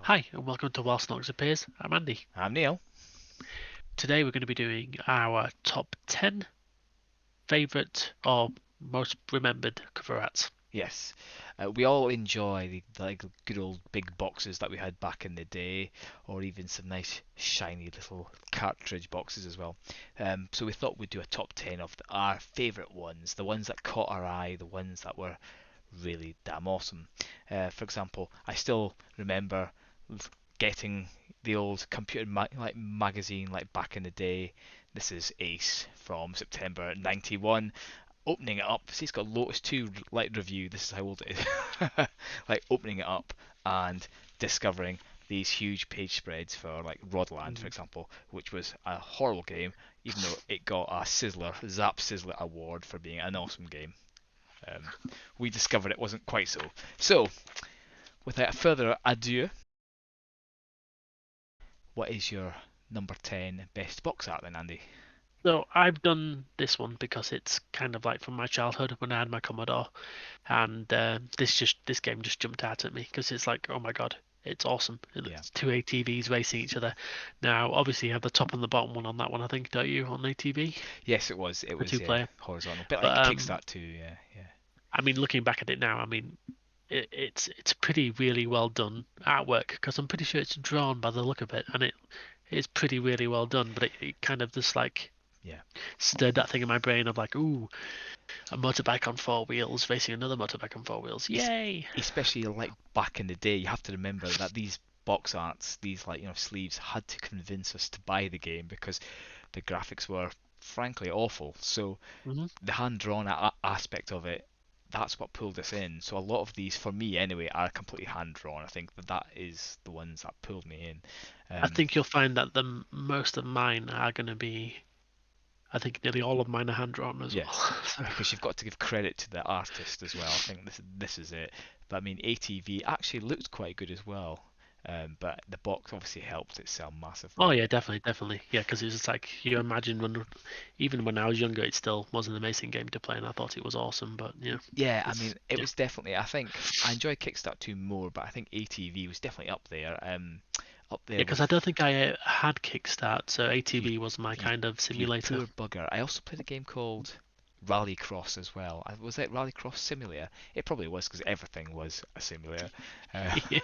Hi, and welcome to While Snorks Appears. I'm Andy. I'm Neil. Today we're going to be doing our top 10 favourite or most remembered cover arts. Yes, we all enjoy the like good old big boxes that we had back in the day, or even some nice shiny little cartridge boxes as well. So we thought we'd do a top 10 of our favourite ones, the ones that caught our eye, the ones that were really damn awesome. For example, I still remember getting the old like magazine like back in the day. This is Ace from September '91. Opening it up, see it's got Lotus 2 light review. This is how old it is. Like opening it up and discovering these huge page spreads for like Rodland, for example, which was a horrible game, even though it got a Zap Sizzler award for being an awesome game. Um, we discovered it wasn't quite so. So, without further ado, what is your number 10 best box art then, Andy? So I've done this one because it's kind of like from my childhood when I had my Commodore, and this game just jumped out at me because it's like, oh my god, it's awesome. Yeah. It's two ATVs racing each other. Now, obviously, you have the top and the bottom one on that one, I think, don't you, on ATV, Yes, it was. It the was two player. horizontal, bit like But Kickstart too. Yeah, yeah. I mean, looking back at it now, I mean, it's pretty really well done artwork because I'm pretty sure it's drawn by the look of it, and it's pretty really well done. But it kind of just like Yeah. stirred that thing in my brain of like, ooh, a motorbike on four wheels racing another motorbike on four wheels, yay! Especially like back in the day, you have to remember that these box arts, these like sleeves, had to convince us to buy the game because the graphics were frankly awful. So Hmm. the hand drawn aspect of it, that's what pulled us in. So a lot of these, for me anyway, are completely hand drawn. I think that is the ones that pulled me in. I Um, think you'll find that the most of mine are going to be. I think nearly all of mine are hand drawn as well. yes, because you've got to give credit to the artist as well. I think this is it. But I mean, ATV actually looked quite good as well. But the box obviously helped it sell Oh massively. yeah, definitely, definitely. Yeah, because it's just like you imagine when, even when I was younger, it still was an amazing game to play, and I thought it was awesome. But yeah, Yeah, I it's mean, it yeah, was definitely. I think I enjoy Kickstart 2 more, but I think ATV was definitely up there. Up yeah. there Because I don't with think I had Kickstart, so you, ATV was my you, kind of you simulator. poor bugger. I also played a game called Rallycross as well. Was it Rallycross Simulator? It probably was because everything was a simulator. Uh, Yeah.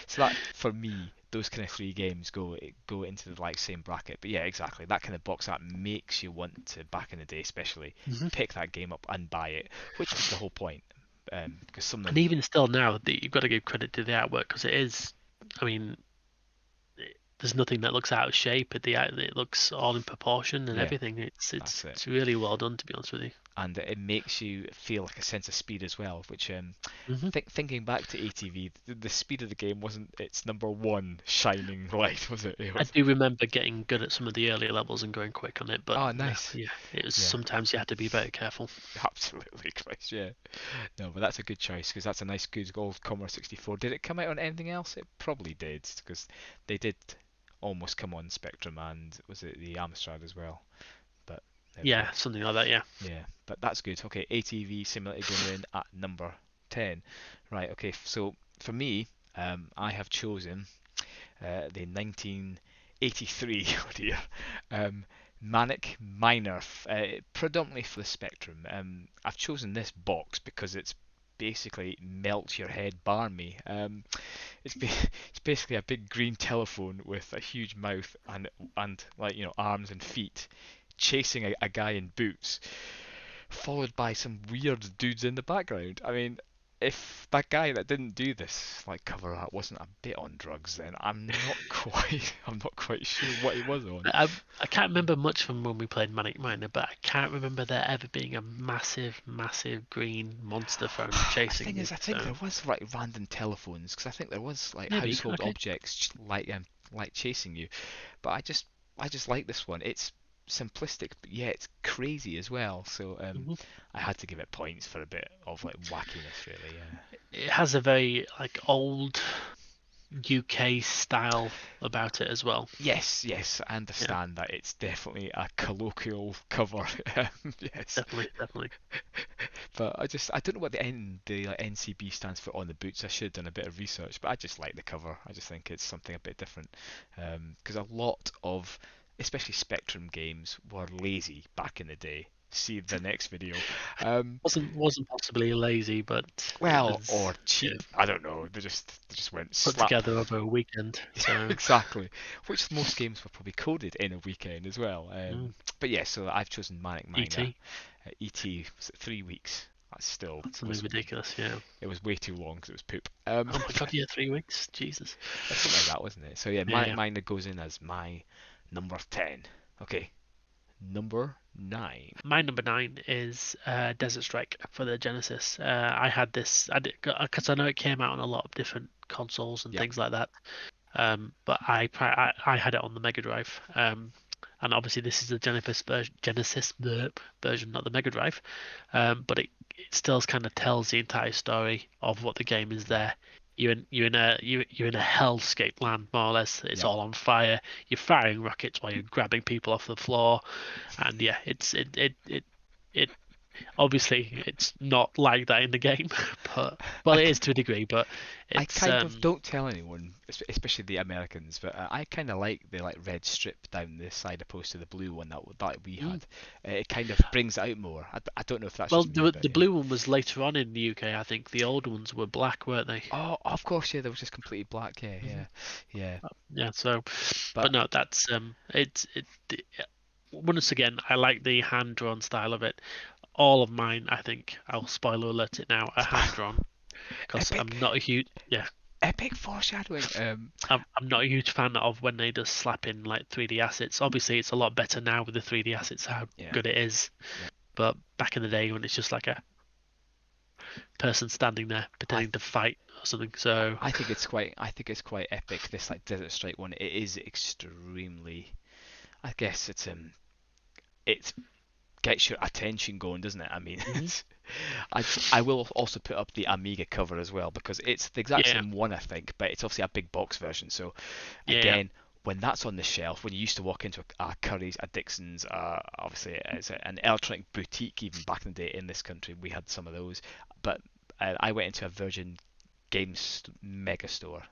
so that for me, those kind of three games go into the like same bracket. But yeah, exactly. That kind of box art makes you want to back in the day, especially Hmm. pick that game up and buy it, which was the whole point. Because some of And them, even still now, you've got to give credit to the artwork because it is. I mean, there's nothing that looks out of shape. It looks all in proportion and yeah, everything. It's that's it's it. it's really well done, to be honest with you. And it makes you feel like a sense of speed as well. Which Hmm. thinking back to ATV, the speed of the game wasn't its number one shining light, was it? It I was do remember getting good at some of the earlier levels and going quick on it, but oh yeah, nice, yeah, it was yeah, sometimes you had to be very careful. absolutely, Christ, yeah. No, but that's a good choice because that's a nice good old Commodore 64. Did it come out on anything else? It probably did because they did almost come on Spectrum and was it the Amstrad as well? But there we go. Yeah, something like that. Yeah. Yeah, but that's good. Okay, ATV simulator going in at number 10. Right, okay, so for me, I have chosen the 1983, oh dear, um, Manic Miner, predominantly for the Spectrum. I've chosen this box because it's basically melt your head barmy. It's basically a big green telephone with a huge mouth and like arms and feet chasing a guy in boots followed by some weird dudes in the background. I mean, if that guy that didn't do this like cover art wasn't a bit on drugs, then I'm not quite sure what he was on. I can't remember much from when we played Manic Miner, but I can't remember there ever being a massive, massive green monster phone The chasing thing me. is, I think So there was like random telephones because I think there was like maybe household okay. objects like chasing you. But I just like this one. It's simplistic, but yeah, it's crazy as well. So Hmm. I had to give it points for a bit of like wackiness, really. Yeah. It has a very like old. UK style about it as well. Yes, I Yeah, understand that it's definitely a colloquial cover. Yes, definitely, definitely. but I don't know what the like, NCB stands for on the boots. I should have done a bit of research, but I just like the cover. I just think it's something a bit different. Because a lot of, especially Spectrum games, were lazy back in the day. See the next video. Um, Wasn't possibly lazy, but it well, or was, yeah, cheap. I don't know. They just went put slap. together over a weekend. So Exactly. Which most games were probably coded in a weekend as well. mm, But yeah, so I've chosen Manic Miner. ET, ET was it 3 weeks? That still that's something was. ridiculous. Yeah. It was way too long because it was poop. Oh my God, yeah, 3 weeks. Jesus. Something like that, wasn't it? So yeah, Yeah, Manic yeah. Miner goes in as my number 10. Okay, number 9. My number 9 is Desert Strike for the Genesis. I had this, I did, because I know it came out on a lot of different consoles and Yep. things like that. But I had it on the Mega Drive. And obviously this is the Genesis version, not the Mega Drive. But it still kind of tells the entire story of what the game is Mm. there. You're in a hellscape land, more or less. It's Yep. all on fire. You're firing rockets while you're grabbing people off the floor, and yeah, it obviously it's not like that in the game, but well, I, it is to a degree, but I it's kind of don't tell anyone, especially the Americans, but I kind of like the like red strip down the side opposed to the blue one that we mm, had. It kind of brings it out more. I don't know if that's well, just me, the but yeah. blue one was later on in the UK. I think the old ones were black, weren't they? Oh, of course, yeah. There was just completely black. Yeah, Hmm. yeah. Yeah, so, but But no, that's once again, I like the hand drawn style of it. All of mine, I think, I'll spoiler alert it now, are hand drawn because epic, I'm not a huge yeah. epic foreshadowing. I'm not a huge fan of when they just slap in like 3D assets. Obviously, it's a lot better now with the 3D assets, how Yeah, good it is. yeah. But back in the day when it's just like a person standing there I pretending to fight or something. So, I think it's quite epic. This like Desert Strike one. It is extremely. I guess it gets your attention going, doesn't it? I mean, mhm. I will also put up the Amiga cover as well because it's the exact Yeah, same one, I think, but it's obviously a big box version. So yeah, again, when that's on the shelf, when you used to walk into a Curry's, a Dixon's, obviously it's an electronic boutique even back in the day in this country, we had some of those. But I went into a Virgin Games mega store.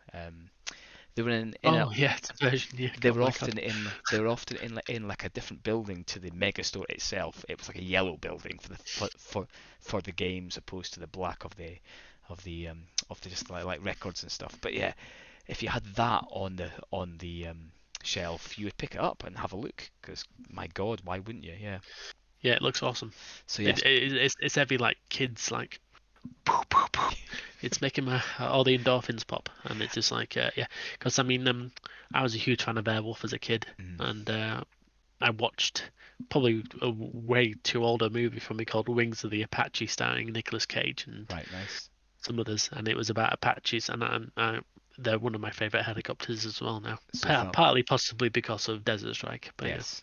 They were in a oh yeah, it's a version. Yeah, they oh were my god. often in like a different building to the mega store itself. It was like a yellow building for the games opposed to the black of the just like records and stuff. But yeah, if you had that on the shelf, you would pick it up and have a look because my god, why wouldn't you? Yeah. Yeah, it looks awesome. So yes, It's every like kids like poo, poo, poo. It's making my all the endorphins pop, and it's just like yeah. Because I mean, I was a huge fan of Airwolf as a kid, mm, and I watched probably a way too older movie from me called Wings of the Apache, starring Nicolas Cage and right, nice, some others, and it was about Apaches, and they're one of my favorite helicopters as well now. super. Partly possibly because of Desert Strike, but yeah, Yes.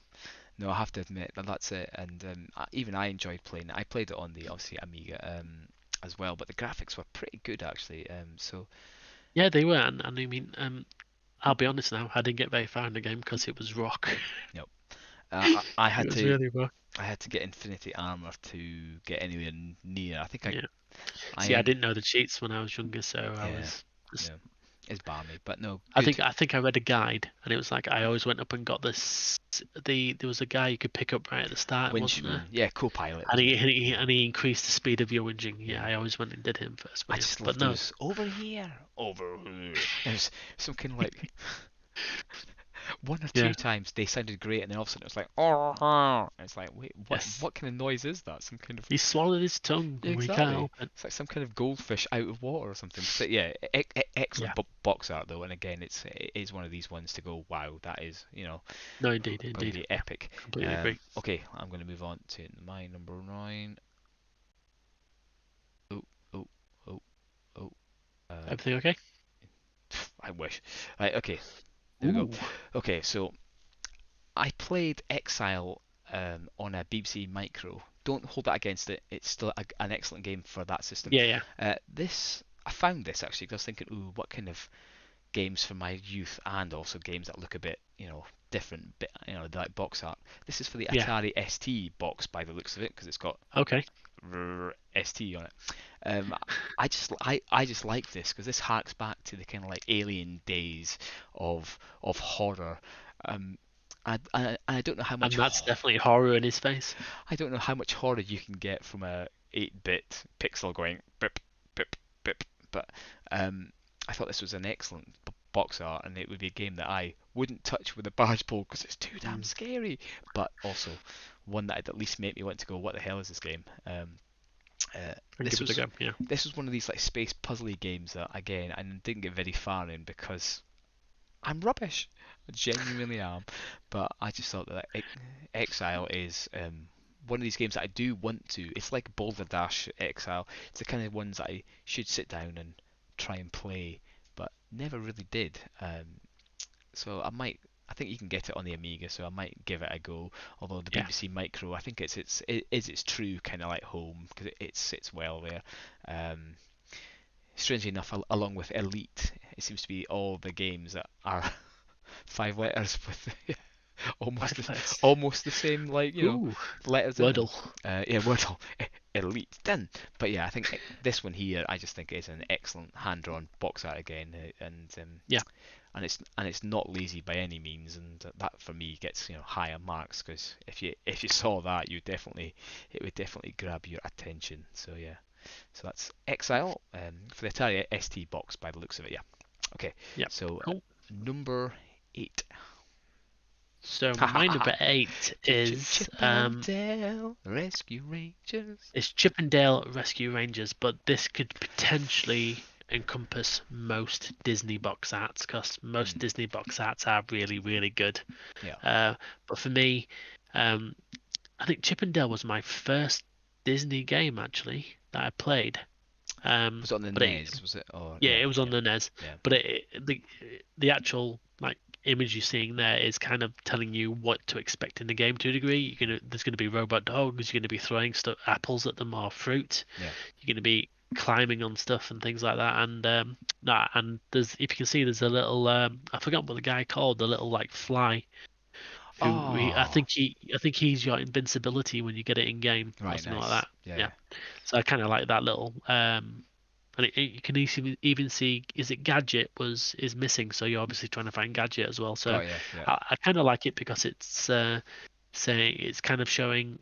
No, I have to admit that that's it. And even I enjoyed playing it. I played it on the obviously Amiga as well, but the graphics were pretty good actually. So yeah, they were, and I mean, I'll be honest now, I didn't get very far in the game because it was rock. you know, I It had was to really rock. I had to get Infinity Armor to get anywhere near. I think Yeah. I See, I am didn't know the cheats when I was younger, so I yeah was just. no, it's balmy, but no, I good. think I think I read a guide, and it was like I always went up and got there was a guy you could pick up right at the start, wasn't there? Winchman, yeah, co-pilot, And wasn't he it? and he, Yeah, and he increased the speed of your whinging. Yeah, yeah. I always went and did him first, I but yeah, just love but no, those over here, over here. There's some kind of like one or yeah, two times they sounded great, and then all of a sudden it was like, oh, oh. And it's like, wait, yes, what kind of noise is that? Some kind of he swallowed his tongue, yeah, and we can't exactly. help it. It's like some kind of goldfish out of water or something. So yeah, Yeah, excellent box art though, and again, it is one of these ones to go, wow, that is no, indeed, indeed, pretty epic. completely agree. Okay, I'm going to move on to my number 9. Oh, oh, oh, oh. Uh, Everything okay? I wish. Right, okay, there we go. Ooh, Okay, so I played Exile on a BBC Micro. Don't hold that against it. It's still an excellent game for that system. yeah, yeah, I found this actually because I was thinking, ooh, what kind of games from my youth and also games that look a bit, different, bit, like box art. This is for the Yeah. Atari ST box by the looks of it, because it's got Okay. ST on it. Um, I just like this because this harks back to the kind of like alien days of horror. Um, I don't know how much And that's definitely horror in his face. I don't know how much horror you can get from a 8-bit pixel going bip bip bip. But I thought this was an excellent box art, and it would be a game that I wouldn't touch with a barge pole because it's too damn Mm. scary. But also one that would at least make me want to go, what the hell is this game? And This give it a was go. Yeah. this was one of these like space puzzly games that again I didn't get very far in because I'm rubbish. I genuinely am. But I just thought that Exile is one of these games that I do want to. It's like Boulder Dash Exile. It's the kind of ones that I should sit down and try and play, but never really did. So I might. I think you can get it on the Amiga, so I might give it a go. Although the Yeah. BBC Micro, I think it is its true kind of like home because it sits well there. Um, Strangely enough, along with Elite, it seems to be all the games that are 5 letters with almost Five legs. almost the same like Ooh. letters in them. Wordle. Yeah, Wordle, Elite, done. But yeah, I think this one here, I just think is an excellent hand-drawn box art again, Yeah. and it's not lazy by any means, and that for me gets higher marks because if you saw that, it would definitely grab your attention. So yeah, so that's Exile for the Atari ST box by the looks of it. Yeah. Okay. Yeah. So Cool. number 8. So Ha ha my ha ha. number 8 is Chip and Dale Rescue Rangers. Chippendale Rescue Rangers, but this could potentially encompass most Disney box arts because most Disney box arts are really, really good. Yeah. But for me, um, I think Chippendale was my first Disney game actually that I played. Was it on the But it, NES? Was it? Or yeah, yeah, it was on yeah, the NES. yeah. But the actual like image you're seeing there is kind of telling you what to expect in the game to a degree. There's gonna be robot dogs. You're gonna be throwing stuff, apples at them or fruit. Yeah. You're gonna be climbing on stuff and things like that. And there's, if you can see, there's a little I forgot what the guy called, the little like fly Oh, I think he's your invincibility when you get it in game or right, something like nice. that. Yeah, Yeah. yeah. So I kind of like that little and you can even see, is it Gadget is missing, so you're obviously trying to find Gadget as well. So Got you. Yeah, I kind of like it because it's saying, it's kind of showing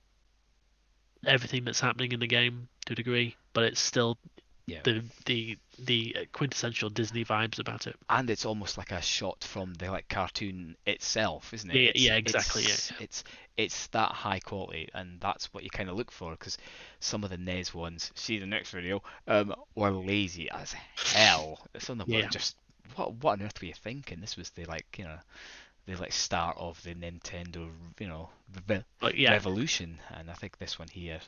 everything that's happening in the game to a degree, but it's still yeah. the quintessential Disney vibes about it. And it's almost like a shot from the like cartoon itself, isn't it? Yeah, It's yeah, exactly. Yeah, it's that high quality, and that's what you kind of look for. Because some of the NES ones, see the next video, were lazy as hell. Some of them were yeah, just what on earth were you thinking? This was the the like start of the Nintendo, but yeah, revolution, and I think this one here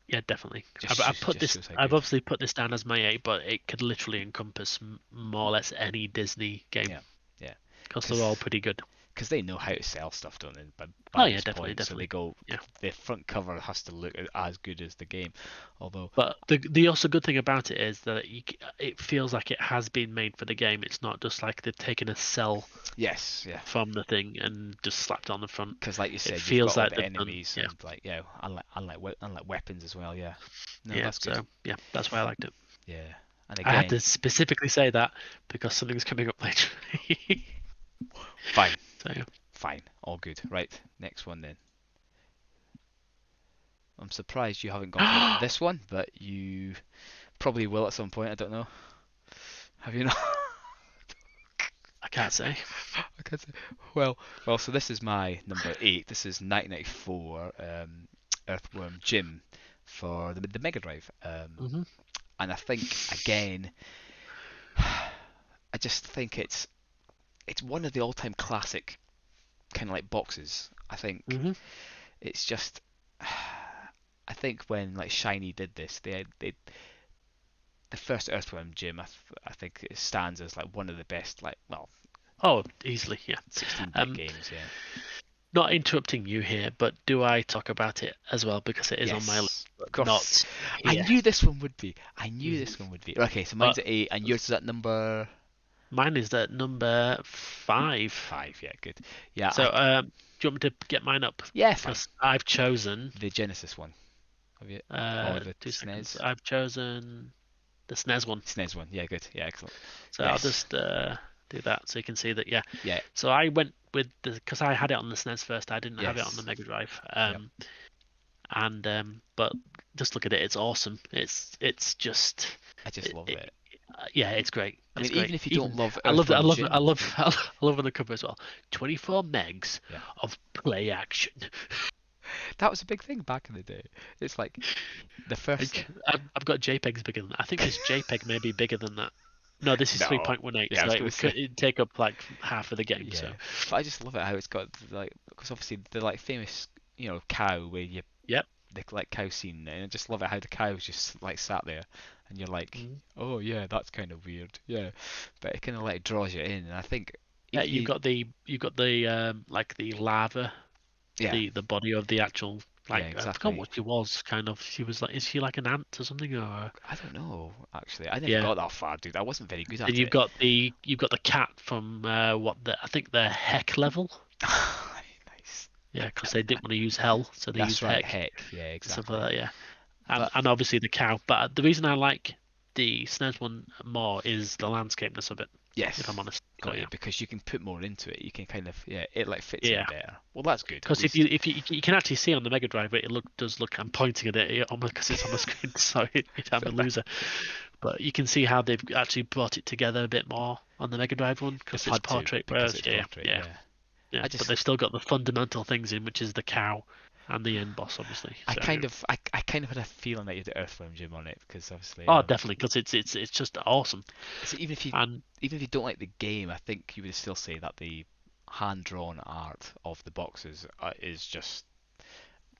yeah, definitely. just shows how I've good. obviously put this down as my 8, but it could literally encompass more or less any Disney game Yeah, yeah, because they're all because pretty good. they know how to sell stuff, don't they? By Oh yeah, this definitely, point, so they definitely. go. Yeah. The front cover has to look as good as the game, although But the also good thing about it is that it feels like it has been made for the game. It's not just like they've taken a cell yes, yeah, from the thing and just slapped it on the front. because like you It said, you've got feels all like the they've done, enemies yeah, and like unlike weapons as well. Yeah, no, yeah. that's good. So yeah, that's why I liked it. Yeah, and I had again, to specifically say that because something's coming up later. fine, So yeah. fine, all good. Right, next one then. I'm surprised you haven't gone for I this one, but you probably will at some point. I don't know. Have you not? can't say. I can't say. Well. So this is my number 8. This is 1994 Earthworm Jim for the Mega Drive. Hmm. And I think again, I just think it's one of the all-time classic kind of like boxes. I think Hmm. it's just. I think when like Shiny did this, they the first Earthworm Jim, I think it stands as like one of the best, like, well, Oh, easily, yeah. 16-bit Um, games. Yeah. Not interrupting you here, but do I talk about it as well because it is on my list, Yes, but of course. not I here. knew this one would be. I knew Mhm. this one would be. Okay, so mine's But at 8, and yours is at number. Mine is at number 5. 5, yeah, good. Yeah, So, do you want me to get mine up? yeah, fine. Because I've chosen, The Genesis one, have you? Or the 2 seconds. SNES? I've chosen the SNES one. SNES one, yeah, good. Yeah, excellent. So I'll Yes. just do that so you can see that, yeah. Yeah, So I went with because I had it on the SNES first. I didn't have it on the yes. Mega Drive. Yep. And but just look at it. It's awesome. It's just, I just it, love it, it. yeah, it's great. I It's mean, great. even if you don't Even love I love I Earthworm love I Jim, love I love on the cover as well. 24 megs yeah, of play action. that was a big thing back in the day. It's like the first. I've got JPEGs bigger than that. I think this JPEG may be bigger than that. No, this is No. 3.18, Yeah, I so was it gonna would say. it'd take up like half of the game. Yeah, So, but I just love it how it's got like because obviously the like famous cow where you yep. the like cow scene, and I just love it how the cow's just like sat there, and you're like, Mhm. oh yeah, that's kind of weird, yeah, but it kind of like draws you in, and I think Yeah, even if you you've got the like the lava, yeah the body of the actual, yeah like I forgot exactly. what she was. Kind of, she was like, is she like an ant or something? Or I don't know actually. I never yeah. got that far, dude. I wasn't very good Then at it. you've got the cat from what the I think the heck level. Nice. Yeah, because they didn't want to use hell, so they That's used right. heck Heck. Yeah, and stuff like exactly. that. Yeah, But and obviously the cow. But the reason I like the SNES one more is the landscapeness of it. If I'm yes, honest. So got you yeah, because you can put more into it. You can kind of it like fits in yeah. better. Well, that's good at Because least. if you can actually see on the Mega Drive, it does look. I'm pointing at it almost because it's on the screen, so I'm a loser. But you can see how they've actually brought it together a bit more on the Mega Drive one They've because it's had to portrait. because Whereas it's yeah, portrait. yeah, Yeah, yeah. I But just they've still got the fundamental things in, which is the cow and the end boss, obviously. I So kind of I kind of had a feeling that you had Earthworm Jim on it because obviously oh, definitely because it's just awesome. so And even if you don't like the game, I think you would still say that the hand drawn art of the boxes is just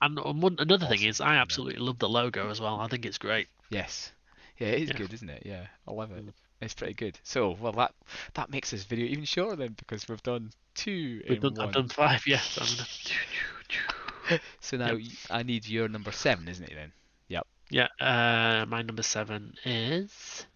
another thing awesome. is I You know. absolutely love the logo as well. I think it's great. Yes. Yeah, it is Yeah. good, isn't it? Yeah, I love it. Mm. It's pretty good. So, well, that makes this video even shorter then because we've done two in I've one. done 5. Yeah. So I'm gonna. So now Yep. I need your number 7, isn't it then? Yep. Yeah. My number 7 is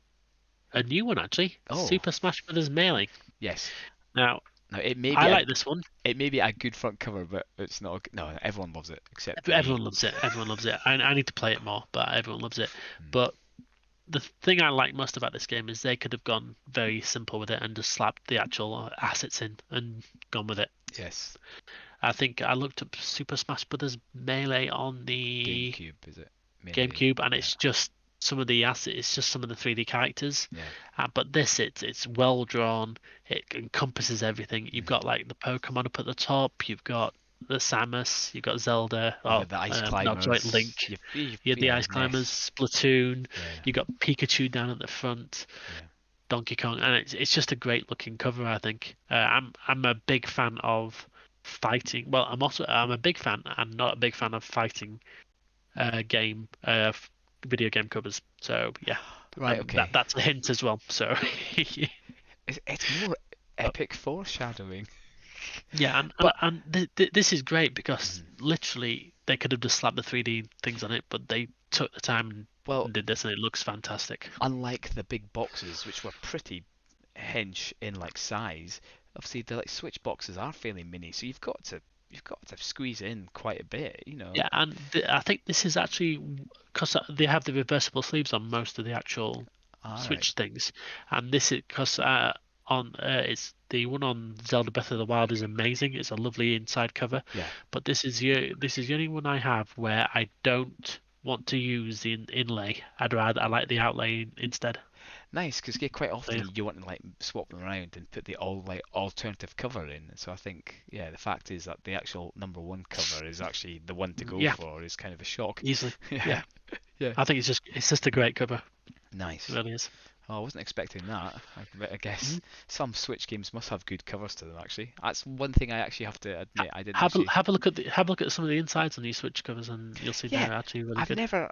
a new one actually. Oh, Super Smash Bros. Melee. yes. Now Now it may I be a like this one. it may be a good front cover, but it's not. No, everyone loves it except me. Everyone loves it. Everyone loves it. I need to play it more, but everyone loves it. Hmm. But the thing I like most about this game is they could have gone very simple with it and just slapped the actual assets in and gone with it. Yes. I think I looked up Super Smash Bros. Melee on the GameCube, is it? Mainly. GameCube, and Yeah. it's just some of the assets. It's just some of the 3D characters. Yeah. But this, it's well drawn. It encompasses everything. You've got Hmm. like the Pokemon up at the top. You've got the Samus. You've got Zelda. You've Oh, got the Ice no, sorry, Climbers. Link. You've You had the yeah, Ice Climbers, Ness. Splatoon. Yeah. You got Pikachu down at the front. Yeah. Donkey Kong, and it's just a great looking cover. I think I'm a big fan of fighting. Well, I'm a big fan. I'm not a big fan of fighting game video game covers. So yeah, Right. Okay. that's a hint as well. So It's more but, epic foreshadowing. yeah, But this is great because mhm. literally they could have just slapped the 3D things on it, but they took the time Well, and did this, and it looks fantastic. unlike the big boxes, which were pretty hench in like size, obviously the like Switch boxes are fairly mini, so you've got to squeeze in quite a bit, you know. Yeah, and I think this is actually because they have the reversible sleeves on most of the actual All right. Switch things, and this is because on it's the one on Zelda Breath of the Wild is amazing. It's a lovely inside cover, Yeah. but this is the only one I have where I don't want to use the inlay. I like the outlay instead. Nice, because quite So often yeah, you want to like swap them around and put the all like alternative cover in. So I think yeah, the fact is that the actual number one cover is actually the one to go yeah, for is kind of a shock. easily. Yeah. Yeah, Yeah. I think it's just a great cover. It Nice. really is. Oh, I wasn't expecting that. I guess Mhm. some Switch games must have good covers to them. Actually, that's one thing I actually have to admit I didn't actually. Have a look at have a look at some of the insides on these Switch covers, and you'll see Yeah, they're actually really I've good. never.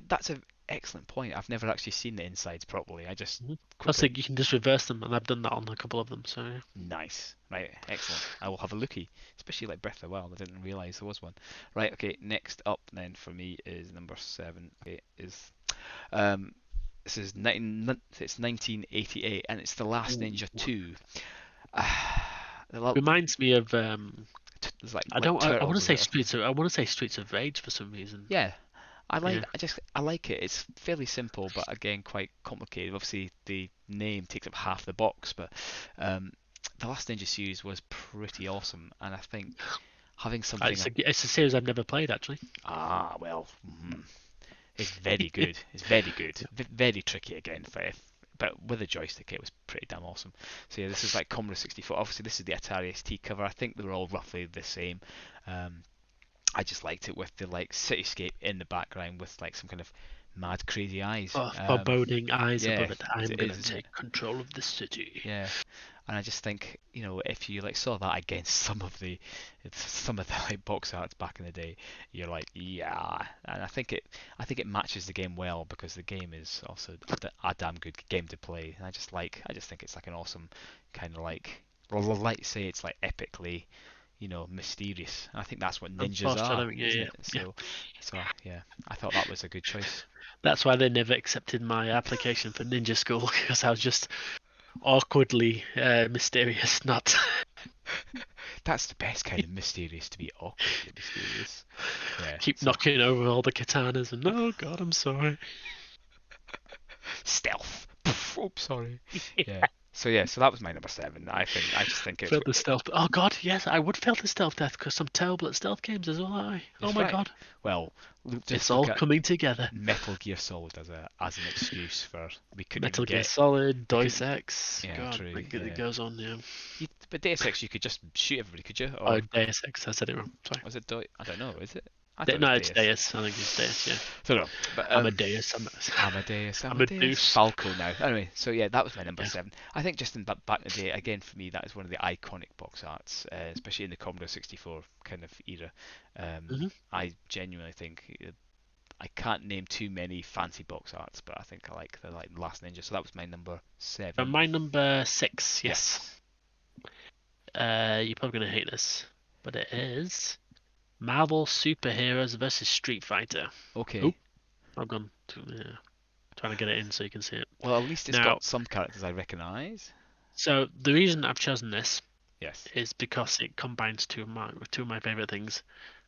That's an excellent point. I've never actually seen the insides properly. I just Plus, quickly. like, you can just reverse them, and I've done that on a couple of them. So yeah. Nice. Right, excellent. I will have a lookie, especially like Breath of the Wild. I didn't realize there was one. Right, okay. Next up then for me is number 7. Okay, is um This is it's 1988, and it's The Last Ooh. Ninja 2. The lo- Reminds me of There's like I don't I want turtles, to is say it, or something? Streets of Rage for some reason. Yeah, Yeah. I like it. It's fairly simple, but again quite complicated. Obviously, the name takes up half the box, but um, the Last Ninja series was pretty awesome, and I think having something It's a series I've never played actually. well, it's very good. It's very good. Very tricky again, but with a joystick, it was pretty damn awesome. So yeah, this is like Commodore 64. Obviously, this is the Atari ST cover. I think they were all roughly the same. Um, I just liked it with the like cityscape in the background with like some kind of mad crazy eyes. Oh, foreboding eyes Yeah, above it. 'cause I'm it gonna is, isn't it? take control of the city. Yeah, and I just think, if you like saw that against some of the like box arts back in the day, you're like, yeah. And I think it matches the game well because the game is also a damn good game to play. And I just think it's like an awesome kind of like, well, like say it's like epically, mysterious. And I think that's what And ninjas are, foreshadowing, yeah, isn't yeah, it? yeah. So yeah, I thought that was a good choice. That's why they never accepted my application for Ninja School because I was just awkwardly mysterious, not That's the best kind of mysterious, to be awkwardly mysterious. Yeah. keep So knocking over all the katanas and oh god, I'm sorry. stealth. Oops, sorry. Yeah. So yeah, so that was my number seven. I just think it's Failed the stealth. Oh god, yes, I would fail the stealth death because I'm terrible at stealth games as well. Oh it's my right. god, Well, just it's look all at coming together. Metal Gear Solid as an excuse for we couldn't even Metal Gear get Solid, we Deus couldn't. Ex. Yeah, God, true. it Yeah. goes on. Yeah. But Deus Ex, you could just shoot everybody, could you? Oh, Or Deus Ex. I said it wrong. Sorry. was it I don't know. Is it? I thought it was No, it's Deus. Deus. I think it's Deus. Yeah. So no, but I'm a Deus. Amadeus, I'm a Amadeus, Deuce. Falco now. Anyway, so yeah, that was my number Yeah. seven. I think just in back in the day, again for me, that is one of the iconic box arts, especially in the Commodore 64 kind of era. hmm I genuinely think I can't name too many fancy box arts, but I think I like the Last Ninja. So that was my number seven. My number six. Yes. Yes. You're probably gonna hate this, but it is Marvel Superheroes versus Street Fighter. Oh, Okay. I've gone to trying to get it in so you can see it. Well, at least it's Now, got some characters I recognise. so the reason I've chosen this Yes. is because it combines two of my favorite things: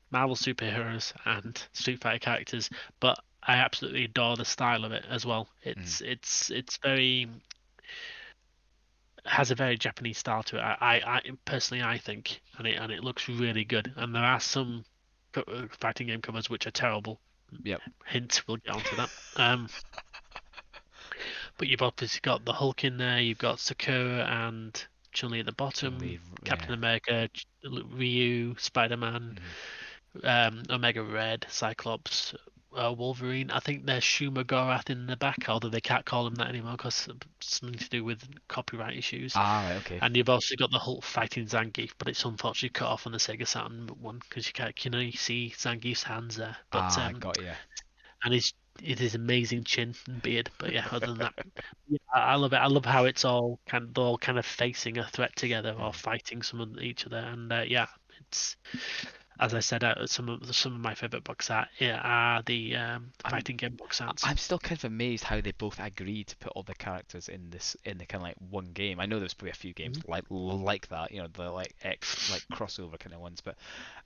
Marvel superheroes and Street Fighter characters. But I absolutely adore the style of it as well. Mm. It's very has a very Japanese style to it. I personally I think, and it looks really good. And there are some fighting game covers which are terrible. Yep. Hint, we'll get onto that. But you've obviously got the Hulk in there. You've got Sakura and Chun-Li at the Chun-Li, bottom. yeah. Captain America, Ryu, Spider-Man, Mhm. Omega Red, Cyclops, Wolverine. I think there's Shuma Gorath in the back, although they can't call him that anymore because something to do with copyright issues. Ah, right, okay. And you've also got the Hulk fighting Zangief, but it's unfortunately cut off on the Sega Saturn one because you can't, you see Zangief's hands there. But Ah, I got you. and his amazing chin and beard. But yeah, other than that, yeah, I love it. I love how they're all kind of facing a threat together or Mhm. fighting each other. And yeah, it's as I said, some of my favorite books are the I'm fighting game book arts. I'm still kind of amazed how they both agreed to put all the characters in the kind of like one game. I know there's probably a few games Mhm. like that, the like crossover kind of ones, but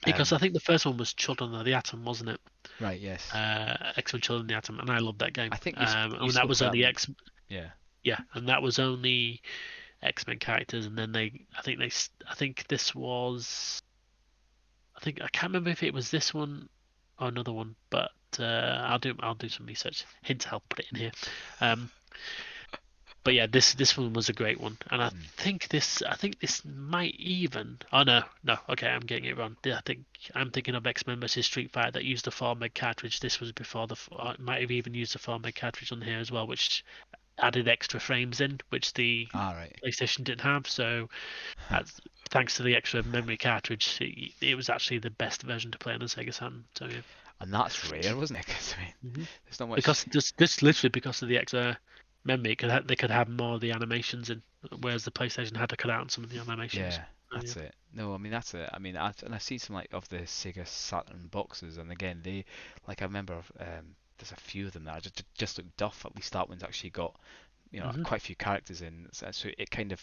Because I um, think the first one was Children of the Atom, wasn't it? right, yes. X-Men Children of the Atom, and I loved that game. I think you And that spoke was about only them. X. Yeah. Yeah, and that was only X-Men characters, and then I think this was I can't remember if it was this one or another one, but I'll do some research. Hint, I'll put it in here. Um, but yeah, this one was a great one, and Mm. I think this might even. Oh no, okay, I'm getting it wrong. I think I'm thinking of X-Men versus Street Fighter that used the 4 meg cartridge. This was before might have even used the 4 meg cartridge on here as well, which added extra frames in, which the All right. PlayStation didn't have. So as, thanks to the extra memory cartridge, it was actually the best version to play on the Sega Saturn. So yeah. And that's rare, wasn't it? 'Cause, I mean, hmm there's not much. Because this literally because of the extra memory, they could have more of the animations in, whereas the PlayStation had to cut out some of the animations. Yeah, So, yeah. that's it. No, I mean that's it. I mean, I've seen some like of the Sega Saturn boxes, and again, they like I remember there's a few of them that just look duff. At least that one's actually got Hmm. quite a few characters in, so it kind of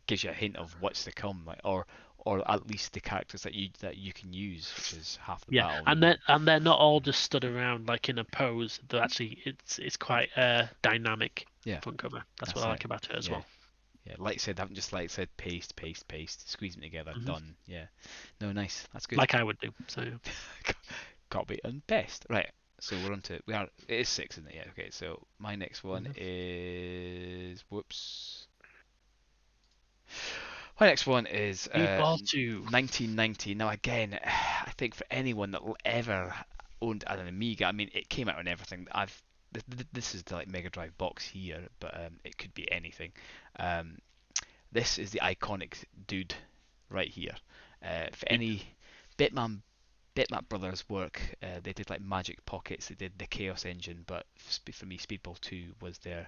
gives you a hint of what's to come, like, or at least the characters that you can use, which is half the Yeah, battle, and really. they're not all just stood around like in a pose. They're actually it's quite dynamic Yeah, front cover. That's what that's I it. like about it as Yeah, well. yeah. Like I said, I haven't just like said paste, paste, paste, squeeze them together, Hmm. done. Yeah, no, nice. That's good. Like I would do. So yeah. Copy and paste. Right. So we're on to it is six, isn't it? Yeah. Okay. So my next one Hmm. is whoops. My next one is Speedball 2. 1990. Now again, I think for anyone that ever owned an Amiga, I mean, it came out on everything. This is the like Mega Drive box here, but it could be anything. Um, this is the iconic dude right here. For Yep. any Bitmap Brothers work, they did like Magic Pockets, they did the Chaos Engine, but for me, Speedball 2 was their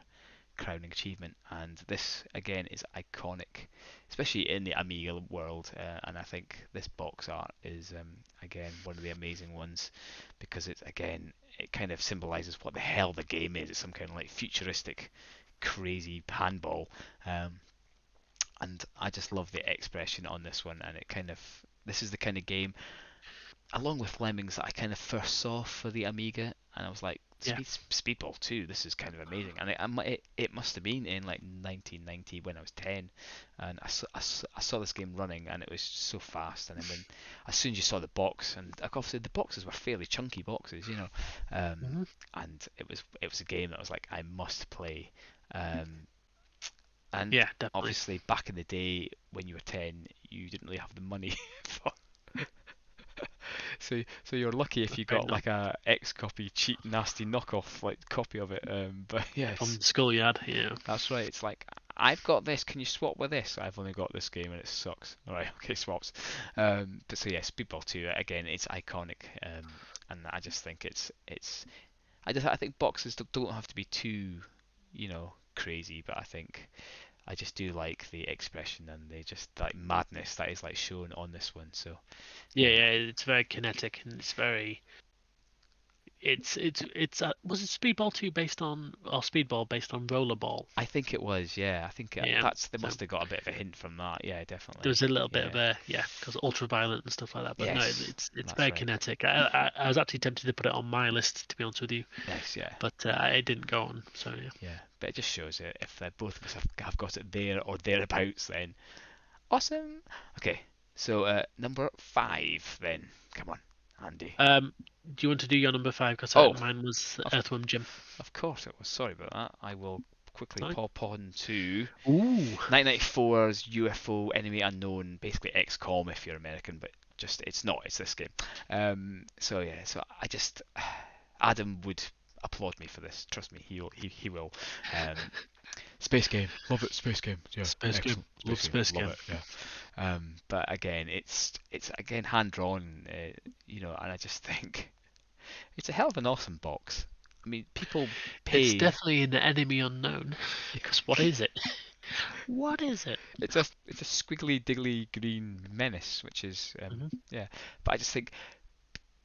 crowning achievement, and this again is iconic, especially in the Amiga world. And I think this box art is again one of the amazing ones because it kind of symbolizes what the hell the game is. It's some kind of like futuristic, crazy handball, um, and I just love the expression on this one. And this is the kind of game, along with Lemmings, that I kind of first saw for the Amiga, and I was like, Yeah. Speedball 2, this is kind of amazing. And it must have been in like 1990 when I was 10, and I saw this game running, and it was so fast. And then as soon as you saw the box, and like, obviously the boxes were fairly chunky boxes, Hmm. and it was a game that was like I must play. Um, and Yeah, definitely. obviously back in the day when you were 10, you didn't really have the money for so you're lucky if you Afraid got not. like a X copy cheap nasty knockoff like copy of it. But From yes, the schoolyard. Yeah. that's right. It's like I've got this. Can you swap with this? I've only got this game and it sucks. All right, okay, swaps. But so yeah, Speedball 2 again. It's iconic, and I just think it's. I think boxes don't have to be too, crazy. But I think I just do like the expression and the just like madness that is like shown on this one. So Yeah, yeah, yeah. It's very kinetic and it's very. It's was it Speedball 2 based on or Speedball based on Rollerball? I think it was, yeah. I think Yeah. they So must have got a bit of a hint from that. Yeah, there definitely. was a little bit of Yeah. a yeah, because ultraviolet and stuff like that. But no, Yes, it's that's very right. kinetic. I was actually tempted to put it on my list to be honest with you, Nice, yeah, but it didn't go on. So yeah. yeah. But it just shows it. If both of us have got it there or thereabouts, then awesome. Okay, so number 5, then. Come on, Andy. Do you want to do your number 5? Because Oh, mine was of Earthworm Jim. of course it was. Sorry about that. I will quickly Fine. pop on to Ooh. 1994's UFO Enemy Unknown, basically XCOM if you're American, but just it's not. It's this game. So yeah, so I just Adam would applaud me for this. Trust me, he will. Um, space game, love it. Space game, yeah, Space Game. excellent. Love Space game, Space love Game. it. Yeah. But again, it's again hand drawn, and I just think it's a hell of an awesome box. I mean, people It's pay. definitely an enemy unknown. Because what is it? What is it? It's a squiggly diggly green menace, which is Hmm. yeah. But I just think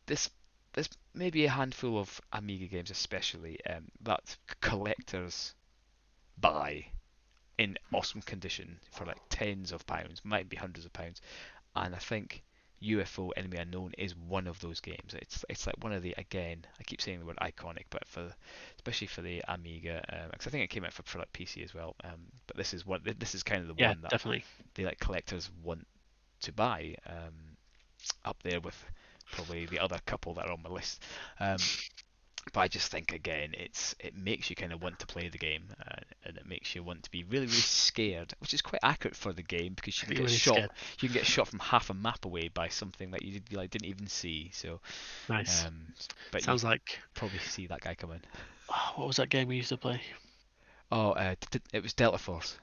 this there's maybe a handful of Amiga games, especially that collectors buy in awesome condition for like tens of pounds, might be hundreds of pounds, and I think UFO Enemy Unknown is one of those games. It's like one of the, again, I keep saying the word iconic, but especially for the Amiga, because I think it came out for like PC as well. But this is kind of the Yeah, one that definitely. the like collectors want to buy, up there with probably the other couple that are on my list. But I just think again, it makes you kind of want to play the game, and it makes you want to be really, really scared, which is quite accurate for the game because you can You're get really shot. scared. You can get shot from half a map away by something that like didn't even see. So, Nice. um, but you Sounds like probably see that guy coming. oh, what was that game we used to play? Oh, it was Delta Force.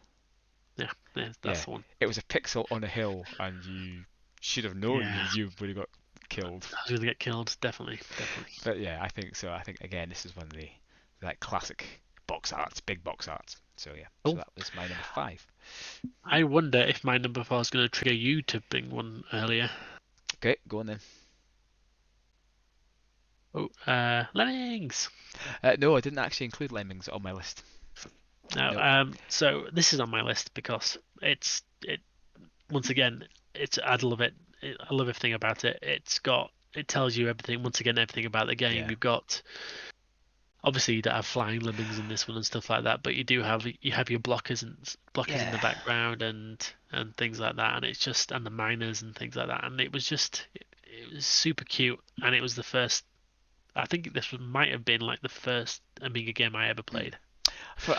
Yeah, yeah, Yeah, that's the one. it was a pixel on a hill, and you should have known Yeah, you would have got killed. I was gonna get killed. Definitely, definitely. But yeah, I think so. I think again, this is one of the like classic box arts, big box arts. So yeah, so Oh, that was my number 5. I wonder if my number 4 is gonna trigger you to bring one earlier. Okay, go on then. Oh, Lemmings. No, I didn't actually include Lemmings on my list. No, No. so this is on my list because it once again, I love it. I love everything about it. It tells you everything. Once again, everything about the game. Yeah. You've got obviously you don't have flying lemmings in this one and stuff like that, but you have your blockers in the Yeah. background and things like that, and it's just and the miners and things like that, and it was super cute, and it was the first. I think might have been like the first Amiga game I ever Mm. played.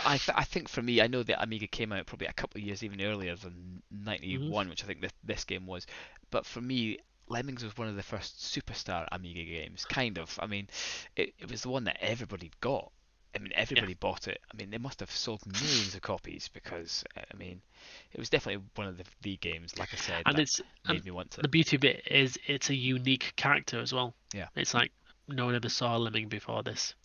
I think for me, I know that Amiga came out probably a couple of years even earlier than Hmm. '91, which I think this game was. But for me, Lemmings was one of the first superstar Amiga games. Kind of. I mean, it was the one that everybody got. I mean, Yeah, everybody bought it. I mean, they must have sold millions of copies because I mean, it was definitely one of the games, like I said, and that it's and made me want it. the beauty of it is it's a unique character as well. Yeah. It's like no one ever saw a lemming before this.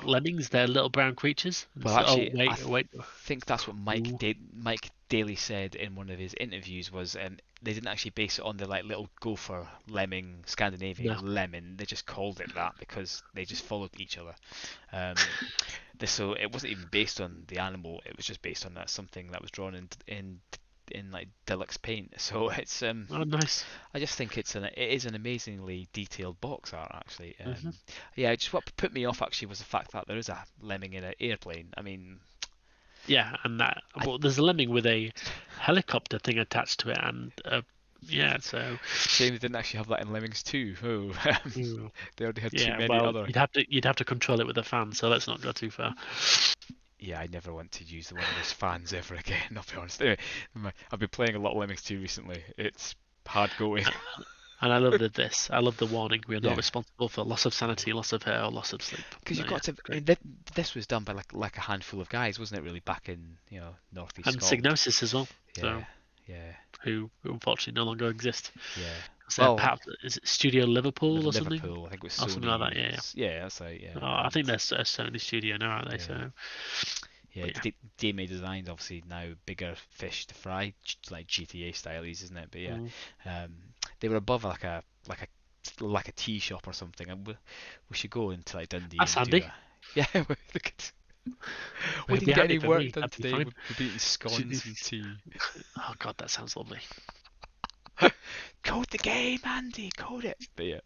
Lemmings, they're little brown creatures. And Well, so, oh actually, I wait, think that's what ooh, Mike Daly said in one of his interviews was they didn't actually base it on the like little gopher lemming no. Scandinavian lemon. They just called it that because they just followed each other. Um, so it wasn't even based on the animal. It was just based on that something that was drawn in like deluxe paint. So it's Oh, nice. I just think it is an amazingly detailed box art actually. Hmm. Yeah, just what put me off actually was the fact that there is a lemming in an airplane. I mean, Yeah, and that I well, there's a lemming with a helicopter thing attached to it, and yeah, so shame they didn't actually have that in Lemmings too. Oh, mm, they already had too yeah. many Well, other. you'd have to control it with a fan, so let's not go too far. Yeah, I never want to use one of those fans ever again. I'll be honest. Anyway, I've been playing a lot of Lemmings 2 recently. It's hard going. And I love this. I love the warning. We are not Yeah, responsible for loss of sanity, loss of hair, or loss of sleep. because So you've yeah, got to. I great. mean, this was done by like a handful of guys, wasn't it? Really, back in northeast And Scotland. Signosis as well. Yeah, So yeah, who unfortunately no longer exist. yeah. So Well, perhaps is it Studio Liverpool or something, Liverpool. I think it was or something like that. Yeah. Sony's. Yeah, that's right. Yeah, Oh, I and think there's a Sony studio now, aren't they? yeah. So, Yeah, but yeah. DMA Designs obviously now bigger fish to fry, like GTA stylies, isn't it? But yeah, Mm. um, they were above like a tea shop or something, and we should go into like Dundee That's and do handy. a yeah. Look at, we It'd be didn't get handy any for work me. done That'd be today. fine. We've been eating scones and tea. Oh God, that sounds lovely. Code the game, Andy. Code it. But yeah,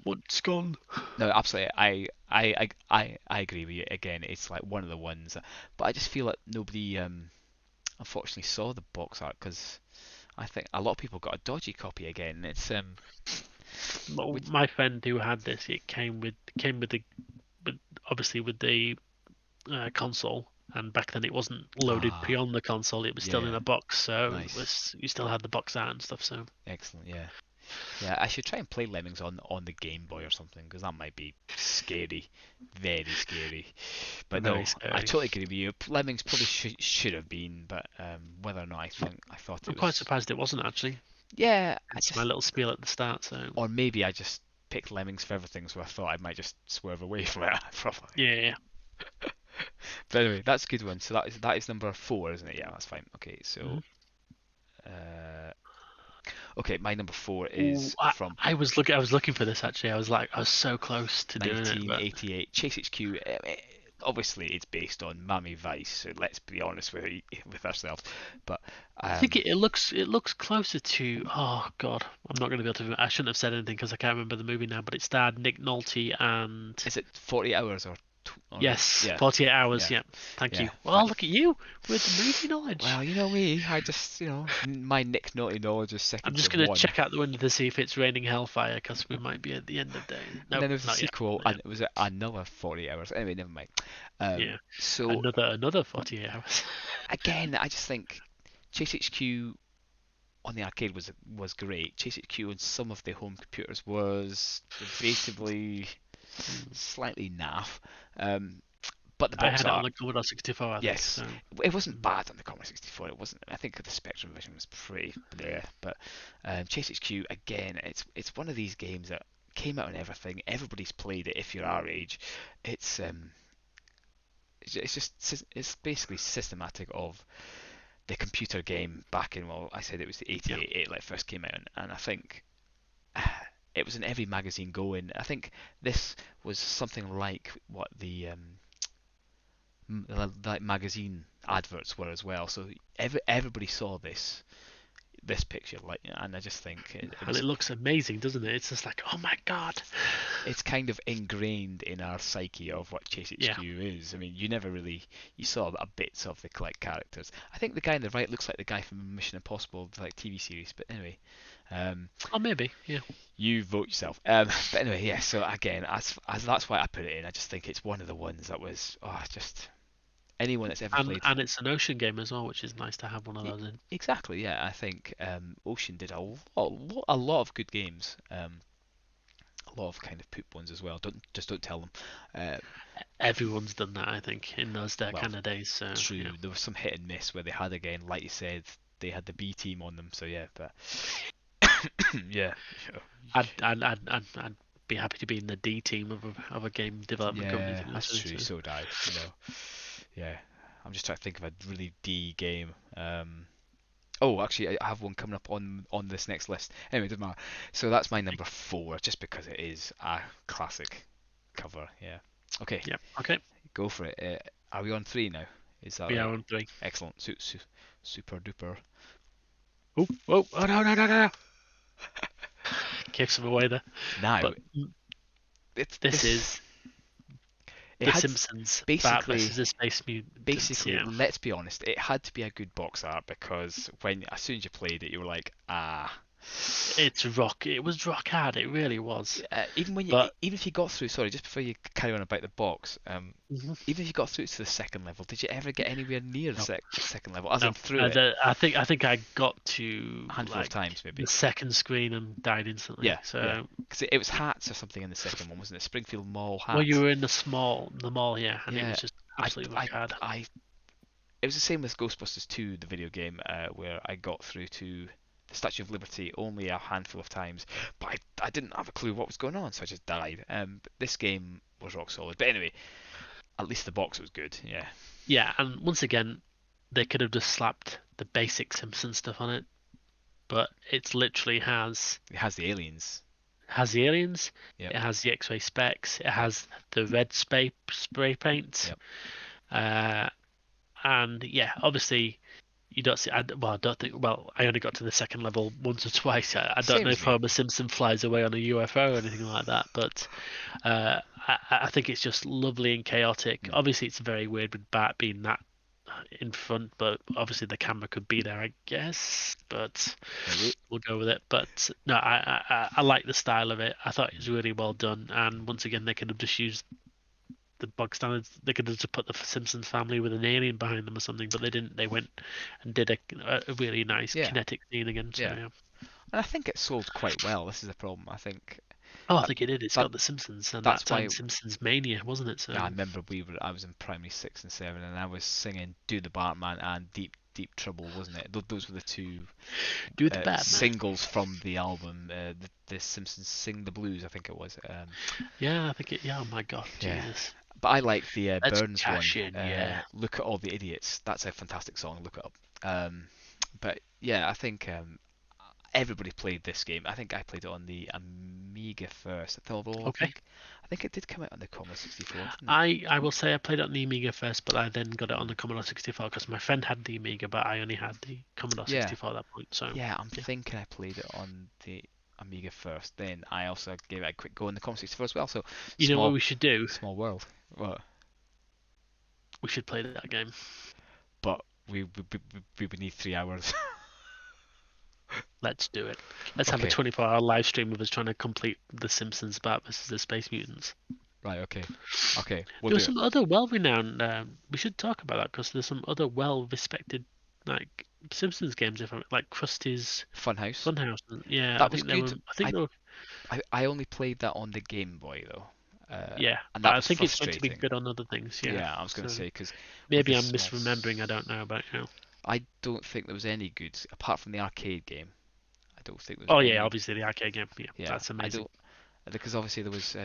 What's gone? no, absolutely. I agree with you. Again, it's like one of the ones, but I just feel like nobody unfortunately saw the box art because I think a lot of people got a dodgy copy again. It's Well, which my friend who had this, it came with the with obviously with the console, and back then it wasn't loaded ah beyond the console. It was still in yeah, a box, so it nice, was you still had the box art and stuff. So excellent, yeah, yeah. I should try and play Lemmings on the Game Boy or something because that might be scary, very scary. But very no, I scary. totally agree with you. Lemmings probably should have been, but whether or not I thought I'm it quite was, surprised it wasn't actually. yeah, I It's my just little spiel at the start. So or maybe I just picked Lemmings for everything, so I thought I might just swerve away from it. Probably. yeah, yeah. But anyway, that's a good one. So that is number 4, isn't it? Yeah, that's fine. Okay, Mhm. so uh, okay, my number 4 Ooh, is from I was looking for this actually. I was so close to doing it, but 1988, Chase HQ. Obviously, it's based on Miami Vice, so let's be honest with ourselves. But I think um, it looks closer to. Oh God, I'm not going to be able to. I shouldn't have said anything because I can't remember the movie now. But it starred Nick Nolte and is it 40 hours or yes, yeah, 48 hours. yeah, Yeah, thank yeah. you. Well, look at you with the movie knowledge. Well, you know me. I just my Nick Naughty knowledge is I'm second just to going to one. check out the window to see if it's raining hellfire because we might be at the end of day. And Nope, then there was a not yet. sequel, Not and yet. it was another 40 hours. Anyway, never mind. Yeah, So another 48 hours. again, I just think Chase HQ on the arcade was great. Chase HQ on some of the home computers was debatably slightly naff. Um, but the I box had it on art, the Commodore 64, I think. yes, So it wasn't mm, bad on the Commodore 64. It wasn't. I think the Spectrum version was pretty there. But Chase HQ again, it's one of these games that came out on everything. Everybody's played it if you're our age. It's it's just it's basically systematic of the computer game back in, well, I said it was the yeah, 88 it like first came out, and I think it was in every magazine going. I think this was something like what the like magazine adverts were as well. So everybody saw this picture, like, and I just think it And was it looks amazing, doesn't it? It's just like, oh my god. it's kind of ingrained in our psyche of what Chase Yeah. HQ is. I mean, you never really you saw a bits of the collect characters. I think the guy on the right looks like the guy from Mission Impossible, like TV series. But anyway, um, Oh, maybe. Yeah. you vote yourself. But anyway, yeah. So again, as that's why I put it in. I just think it's one of the ones that was just anyone that's ever And played. and it's an ocean game as well, which is nice to have one of those in. Exactly, yeah. I think Ocean did a lot of good games. A lot of kind of poop ones as well. Don't tell them. Uh, Everyone's done that, I think, in those well, kind of days. So true. yeah. There was some hit and miss where they had again, like you said, they had the B team on them. So yeah, but yeah, I'd be happy to be in the D team of a game development company. yeah, To be honest that's with true. you, so. So would I. Yeah. I'm just trying to think of a really D game. Oh, actually, I have one coming up on this next list. Anyway, it doesn't matter. So that's my number 4, just because it is a classic cover. Yeah. Okay, Yeah. Okay. go for it. Are we on 3 now? Is that We are right? on 3. Excellent. Super duper. Oh, oh, oh no, no, no, no, no. Gave some away there. Now, But it's this this. is It The had Simpsons, Bat basically, versus the Space Mutants. basically. Yeah. Let's be honest. It had to be a good box art because as soon as you played it, you were like, ah. It was rock hard. It really was. But Even if you got through, sorry, just before you carry on about the box, mhm, even if you got through to the second level, did you ever get anywhere near the no, second level, as no. in through it? I think I got to A handful of like times, the maybe. second screen and died instantly. Yeah, yeah. So, Because it was hats or something in the second one, wasn't it? Springfield Mall well, you hats. were in the mall, yeah, and it Yeah, was just I, absolutely rock I, hard. I. It was the same with Ghostbusters 2, the video game, where I got through to the Statue of Liberty only a handful of times, but I didn't have a clue what was going on, so I just died. But this game was rock solid. But anyway, at least the box was good. Yeah. Yeah, and once again, they could have just slapped the basic Simpsons stuff on it, but it literally It has the aliens. has the aliens, Yep. it has the X-ray specs, it Yep. has the red spray paint, Yep. uh, and yeah, obviously you don't see. I don't think. Well, I only got to the second level once or twice. I don't Same know as if me. Homer Simpson flies away on a UFO or anything like that, but I think it's just lovely and chaotic. Mm. Obviously, it's very weird with Bat being that in front, but obviously the camera could be there, I guess. But Maybe. we'll go with it. But no, I like the style of it. I thought it was really well done. And once again, they could have just used the bog standards. They could have just put the Simpsons family with an alien behind them or something, but they didn't. They went and did a really nice Yeah. kinetic scene again. So Yeah. yeah. And I think it sold quite well. This is the problem. I think Oh, I that think it did. It's that got the Simpsons, and that's that why. time Simpsons Mania, wasn't it? Yeah, I So remember I was in primary 6 and 7, and I was singing "Do the Bartman" and "Deep Trouble," wasn't it? Those were the two do the Batman. singles from the album, the Simpsons Sing the Blues, I think it was. Yeah, I think it. Yeah. Oh my God, Yeah. Jesus. But I like the Let's Burns one. cash in. Yeah. Look at all the idiots. That's a fantastic song. Look it up. But yeah, I think everybody played this game. I think I played it on the Amiga first. Although Okay. I think it did come out on the Commodore 64, didn't it? I will say I played it on the Amiga first, but I then got it on the Commodore 64 because my friend had the Amiga, but I only had the Commodore Yeah. 64 at that point. So Yeah, I'm yeah. thinking I played it on the Amiga first. Then I also gave it a quick go on the Commodore 64 as well. So You know what small we should do? small world. What? We should play that game. But we would need 3 hours. Let's do it. Let's have a Okay. 24-hour live stream of us trying to complete The Simpsons Bat versus the Space Mutants. Right. Okay. Okay. We'll There do were it. some other well-renowned. We should talk about that because there's some other well-respected like Simpsons games, if I'm like Krusty's Funhouse. Funhouse. Yeah, I That was think they were. good. I think I they were. I only played that on the Game Boy though, Yeah, and but that I was think it's meant to be frustrating. good on other things. Yeah. Yeah, I was going So to say because with maybe the I'm small, misremembering. I don't know, but you know. I don't think there was any good apart from the arcade game. I don't think there was Oh yeah, any. obviously the arcade game. Yeah, Yeah, that's I amazing. don't because obviously there was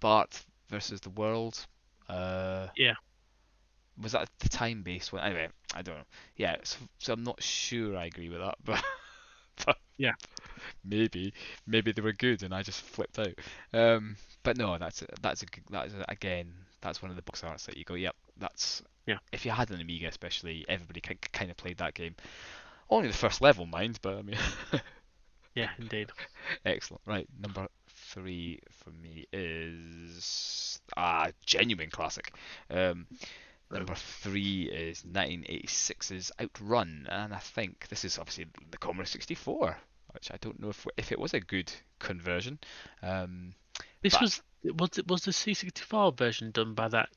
Bart versus the World. Uh, Yeah. was that the time-based one? Anyway, I don't know. Yeah, so I'm not sure I agree with that, but but, Yeah. maybe maybe they were good and I just flipped out. But no, again, that's one of the box arts that you go, yep, that's Yeah, if you had an Amiga, especially, everybody kind of played that game. Only the first level, mind, but I mean, yeah, indeed. excellent. Right, number three for me is genuine classic. Um, Number Boom. three is 1986's Outrun, and I think this is obviously the Commodore 64, which I don't know if it was a good conversion. Um, This but was the C64 version done by that?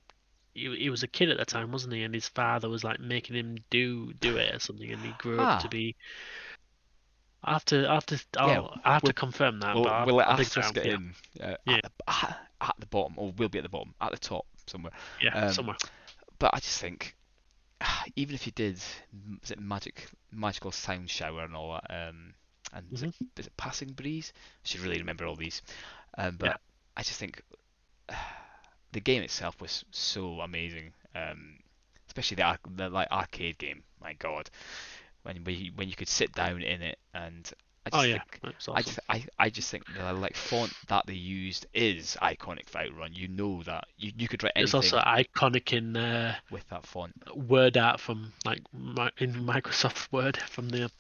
He was a kid at the time, wasn't he? And his father was like making him do it or something, and he grew up to ah, be. yeah, I have to we'll confirm that, but we'll let I think so. asterisk it Yeah, in yeah, at the bottom, or we'll be at the bottom, at the top somewhere. yeah, Um, somewhere. but I just think even if you did, is it magical sound shower and all that, and Hmm. is it passing breeze? I should really remember all these. Yeah. But I just think the game itself was so amazing, especially the like arcade game. My God, when you could sit down in it, and I Oh just yeah, think that's awesome. I just think the like font that they used is iconic for Outrun. You know that you could write It's also anything iconic in with that font. word art from like in Microsoft Word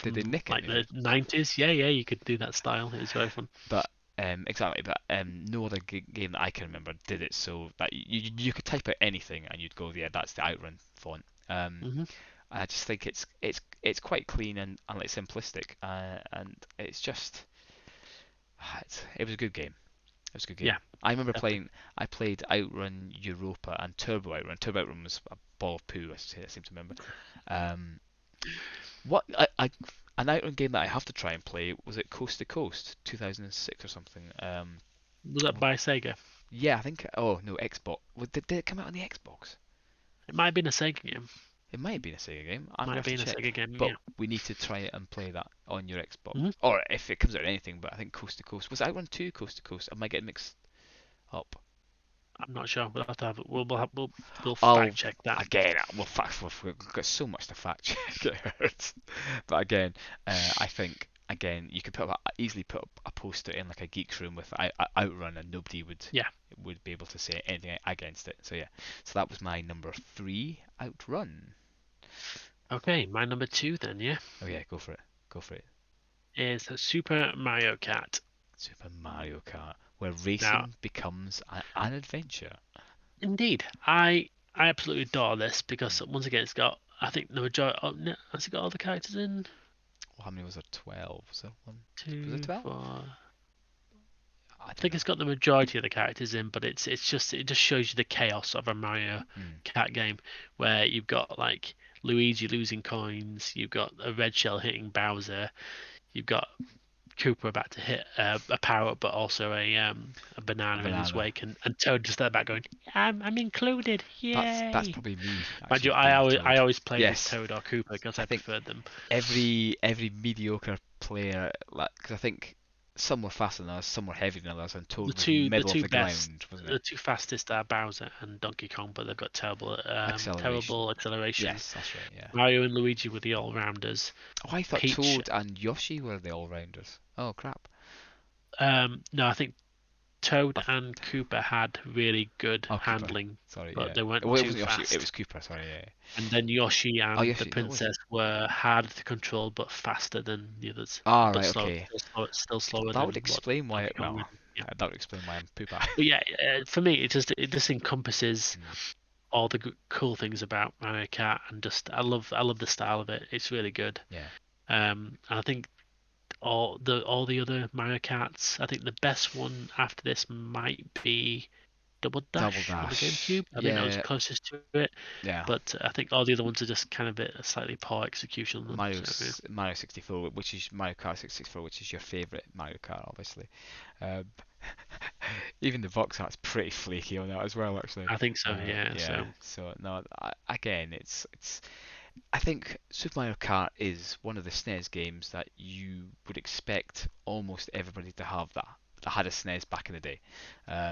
Did they from nick it like maybe? the 90s. Yeah, yeah, you could do that style. It was very fun. But exactly, but no other game that I can remember did it so that you could type out anything and you'd go, yeah, that's the Outrun font. Hmm. I just think it's quite clean and like simplistic, and it's just it was a good game. It was a good Yeah, game. I remember definitely. I played Outrun Europa and Turbo Outrun. Turbo Outrun was a ball of poo. I seem to remember. Um, what an Outrun game that I have to try and play was it Coast to Coast 2006 or something. Was that by Sega? Yeah, I think. Oh no, Xbox. Did it come out on the Xbox? It might have been a Sega game. It might have been a Sega game. I'm Might gonna have have to been a check. Sega game. But Yeah. we need to try it and play that on your Xbox, Hmm. or if it comes out on anything. But I think Coast to Coast was Outrun 2 Coast to Coast. Am I getting mixed up? I'm not sure. We'll have to have. We'll Oh, fact check that. again, we've got so much to fact check. It hurts. But again, I think again you could easily put a poster in like a geeks room with Outrun, and nobody Yeah. would be able to say anything against it. So yeah, so that was my number three, Outrun. Okay, my number two then. Yeah, Oh yeah, go for it. Go for it. is Super Mario Kart. Super Mario Kart, where Now, racing becomes an adventure. indeed, I absolutely adore this because once again, it's got I think the majority. Oh, no, has it got all the characters in? Well, how many was there? 12? Was there one? Was there Two, 12? four. I I don't think know. it's got the majority of the characters in, but it just shows you the chaos of a Mario Hmm. Kart game where you've got like Luigi losing coins, you've got a red shell hitting Bowser, you've got Cooper about to hit a power up, but also a A banana in his banana. wake, and Toad just there back going, I'm included, That's yay! probably me Mind you, actually being I Toad. always played as Yes, Toad or Cooper because I I think preferred them. every mediocre player, like, because I think some were faster than others, some were heavier than others, and Toad was The middle of two the best, ground, wasn't he? the two fastest are Bowser and Donkey Kong, but they've got Acceleration. terrible acceleration. Yes, that's right. Yeah. Mario and Luigi were the all rounders. Oh, I thought Peach, Toad and Yoshi were the all-rounders. Oh crap. no, I think Toad I and Cooper had really good Oh, Cooper. handling, Sorry, but yeah. they weren't Well, it too wasn't Yoshi. It fast. was Cooper. Sorry, yeah. And then Yoshi Oh, and the Yoshi. No, was it? princess were harder to control but faster than the others, Ah, but right. Okay. still slower That would than what explain why. Donkey Kong Well, and yeah. that would explain why I'm Pooper. But yeah, for me, it just encompasses Hmm, all the cool things about Mario Kart, and just I love the style of it. It's really good. yeah. And I think all the other Mario Karts. I think the best one after this might be Double Double Dash on the Dash. GameCube. I think that was Yeah. closest to it, Yeah. but I think all the other ones are just kind of a slightly poor execution of them. So yeah. Mario 64, which is Mario Kart 64, which is your favorite Mario Kart, obviously. Um, even the box art's pretty flaky on that as well, actually. I think so. Yeah. Yeah. So So no, again, it's I think Super Mario Kart is one of the SNES games that you would expect almost everybody to have that had a SNES back in the day.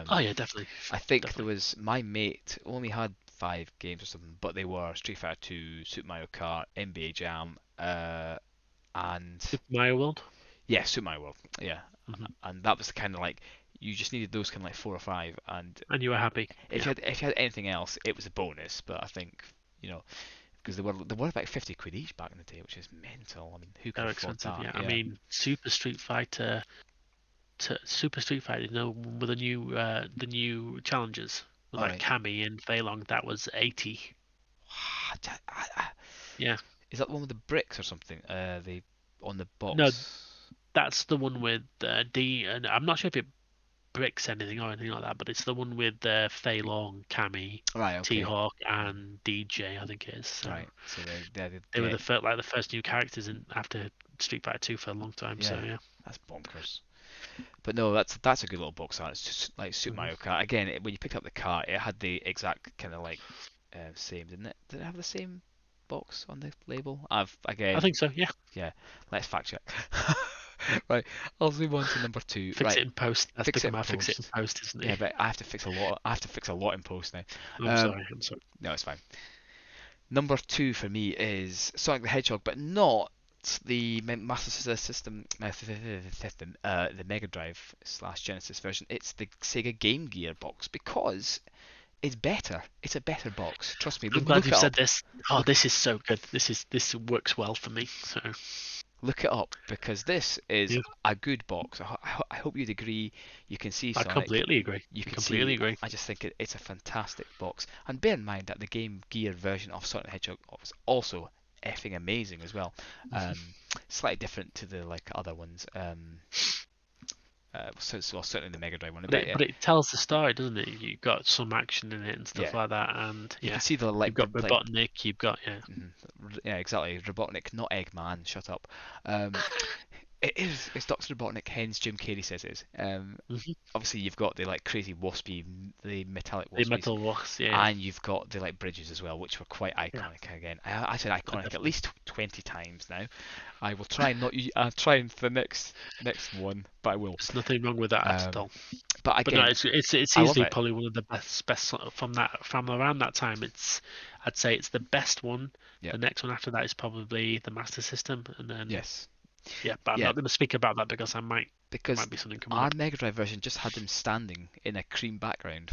oh Um, yeah, definitely, I think there definitely. was my mate only had 5 games or something, but they were Street Fighter 2, Super Mario Kart, NBA Jam, and Super Mario World. Yeah, Super Mario World. Yeah, Hmm. and that was the kind of like you just needed those kind of like four or five, and And you were happy. if Yeah, you had anything else, it was a bonus. But I think you know because they were about 50 quid each back in the day, which is mental. I mean, who could they're afford expensive. that? Yeah, I Yeah. mean, Super Street Fighter, with the new challenges with All like right. Cammy and Fei Long, that was 80. Yeah, Is that the one with the bricks or something? The on the no, box. that's the one with D. And I'm not sure if it bricks anything or anything like that, but it's the one with Fei Long, Cammy, Right. T Okay. Hawk, and DJ, I think it is. So Right. So they they were yeah, the first new characters in after Street Fighter 2 for a long time. So yeah, yeah. that's bonkers. But no, that's a good little box art. It's just like Super Hmm. Mario Kart. Again, when you picked up the cart, it had the exact kind of like same, didn't it? Did it have the same box on the label? I've I again, think so. Yeah. yeah. Let's fact check. Right, I'll move on to number two. Fix Right, it in post. That's fix it become in our fix it in post. post, isn't Yeah, it? but I have to fix a lot. I have to fix a lot in post now. I'm Um, sorry. I'm sorry. no, it's fine. Number two for me is Sonic the Hedgehog, but not the Master System, the Mega Drive slash Genesis version. It's the Sega Game Gear box because it's better. It's a better box. Trust me. I'm Look, glad look it you've said up. this. Oh, Look, this is so good. This works well for me. So look it up because this is yeah, a good box. I hope you'd agree. You can see I Sonic. completely agree. You I can completely see. agree. I just think it's a fantastic box. And bear in mind that the Game Gear version of Sonic the Hedgehog was also effing amazing as well. Slightly different to the like other ones. Well, certainly the Mega Drive one. But But it yeah, but it tells the story, doesn't it? You've got some action in it and stuff yeah, like that, and you can yeah, see the you've got like Robotnik. You've got yeah. mhm, yeah, exactly. Robotnik, not Eggman. Shut up. Um, it is. It's Doctor Robotnik. Hence, Jim Carrey says it is. Hmm. Obviously you've got the like crazy waspy, the metallic The waspies, Metal Wars. Yeah, and you've got the like bridges as well, which were quite yeah, iconic. Again, I said iconic at definitely. least 20 times now. I will try and not. I'll try and for the next one, but I will. There's nothing wrong with that at Um, all. but But no, again, it's I love easily it. probably one of the best from around that time. I'd say it's the best one. Yeah. The next one after that is probably the Master System, and then Yes. yeah. But I'm Yeah. not going to speak about that because there Because might be something coming our up. Mega Drive version just had them standing in a cream background,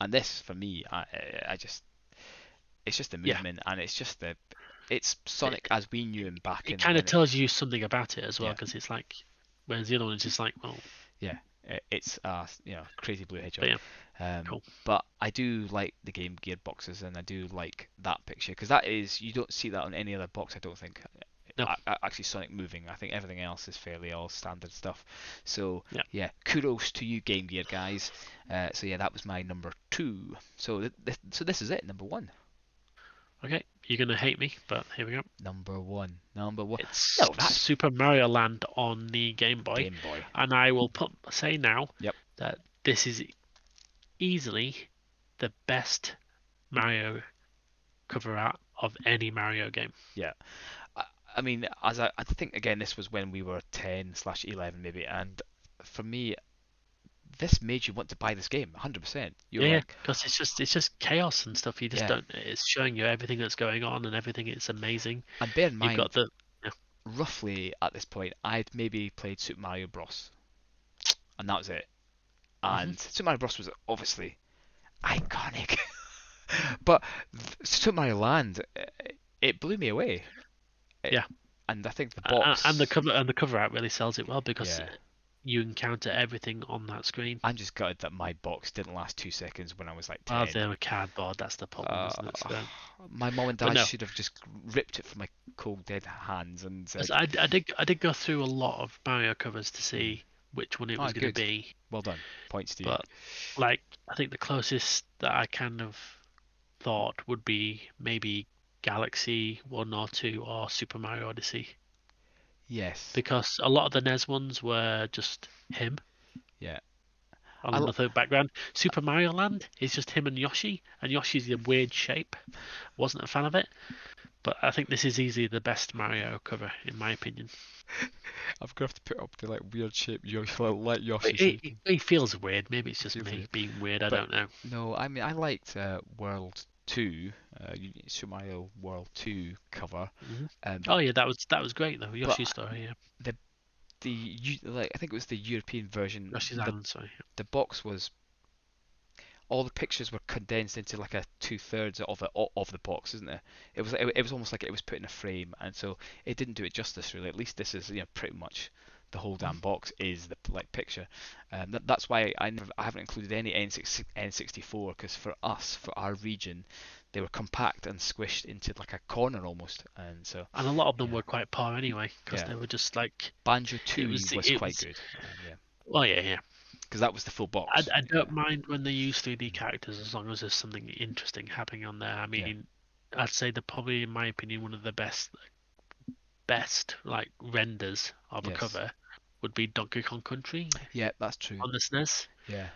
and this for me, I just it's just the Yeah, movement, and it's just it's it, Sonic as we knew him back it in kind of when it. tells you something about it as well Yeah. because it's like, whereas the other one is just like, well, Yeah, it's crazy blue but hedgehog. yeah, cool. But I do like the Game Gear boxes, and I do like that picture because that is you don't see that on any other box. I don't think. No, Actually, Sonic moving. I think everything else is fairly all standard stuff. So yeah. yeah, kudos to you, Game Gear guys. So yeah, that was my number two. So so this is it, number one. Okay, you're gonna hate me, but here we go. Number one. Number one. It's No, that's Super Mario Land on the Game Boy, Game Boy. and I will say now Yep. that this is easily the best Mario cover art of any Mario game. Yeah. I, I mean, I think again, this was when we were 10/11 maybe, and for me, this made you want to buy this game 100%. You were Yeah, like, because it's just chaos and stuff. You just yeah. don't. It's showing you everything that's going on and everything. It's amazing. And bear in You've got mind, the yeah, roughly at this point, I'd maybe played Super Mario Bros. And that was it. hmm And Super Mario Bros. Was obviously iconic. But Super Mario Land, it blew me away. It, yeah. and I think the And the box, cover art really sells it well because yeah. you encounter everything on that screen. I'm just gutted that my box didn't last 2 seconds when I was like Well, 10. they're a cardboard. That's the problem, Uh, isn't it? So, my mom and but dad no, should have just ripped it from my cold dead hands and 'cause said, I did go through a lot of Mario covers to hmm, see which one it "Ah, was going to good, be, well done, points to you." but like I think the closest that I kind of thought would be maybe Galaxy 1 or 2 or Super Mario Odyssey Yes, because a lot of the NES ones were just him yeah, I on another background. Super Mario Land is just him and Yoshi's a weird shape. Wasn't a fan of it, but I think this is easily the best Mario cover in my opinion. I'm gonna have to put up the like weird shape Yoshi, like Yoshi It, it, shape. it feels weird. Maybe it's It just feels me weird, being weird. I but don't know. no, I mean I liked World 2, Super Mario World 2 cover, Hmm. um, Oh yeah, that was great though. but Yoshi's story. Yeah. the like I think it was the European version. Yoshi's The Island, sorry. the box was all the pictures were condensed into like a 2/3 of the box, isn't it? It was almost like it was put in a frame, and so it didn't do it justice really. At least this is pretty much the whole damn box is the like picture. That's why I haven't included any N64 because for us, for our region, they were compact and squished into like a corner almost, and so And a lot of them yeah, were quite poor anyway, because yeah. they were just like Banjo it was. 2 was It quite was. good, yeah, Well, yeah, yeah. because that was the full I, box. I Yeah, don't mind when they use 3D characters as long as there's something interesting happening on there. I yeah, mean, I'd say they're probably, in my opinion, one of the best like renders of a yes, cover would be Donkey Kong Country yeah, that's true. on the SNES, Yeah,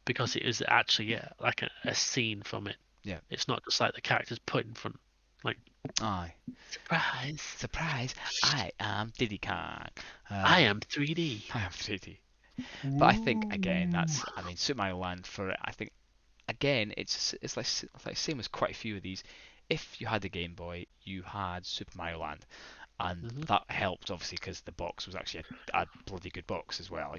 because it is actually, yeah, like a scene from it. yeah. It's not just like the characters put in front, like Aye. surprise, Surprise! I am Diddy Kong. I Um, am 3D. I am 3D. But I think again, Ooh. I mean, Super Mario Land for it. I think again, it's like same as quite a few of these. If you had a Game Boy, you had Super Mario Land, and Hmm. that helped obviously because the box was actually a bloody good box as well.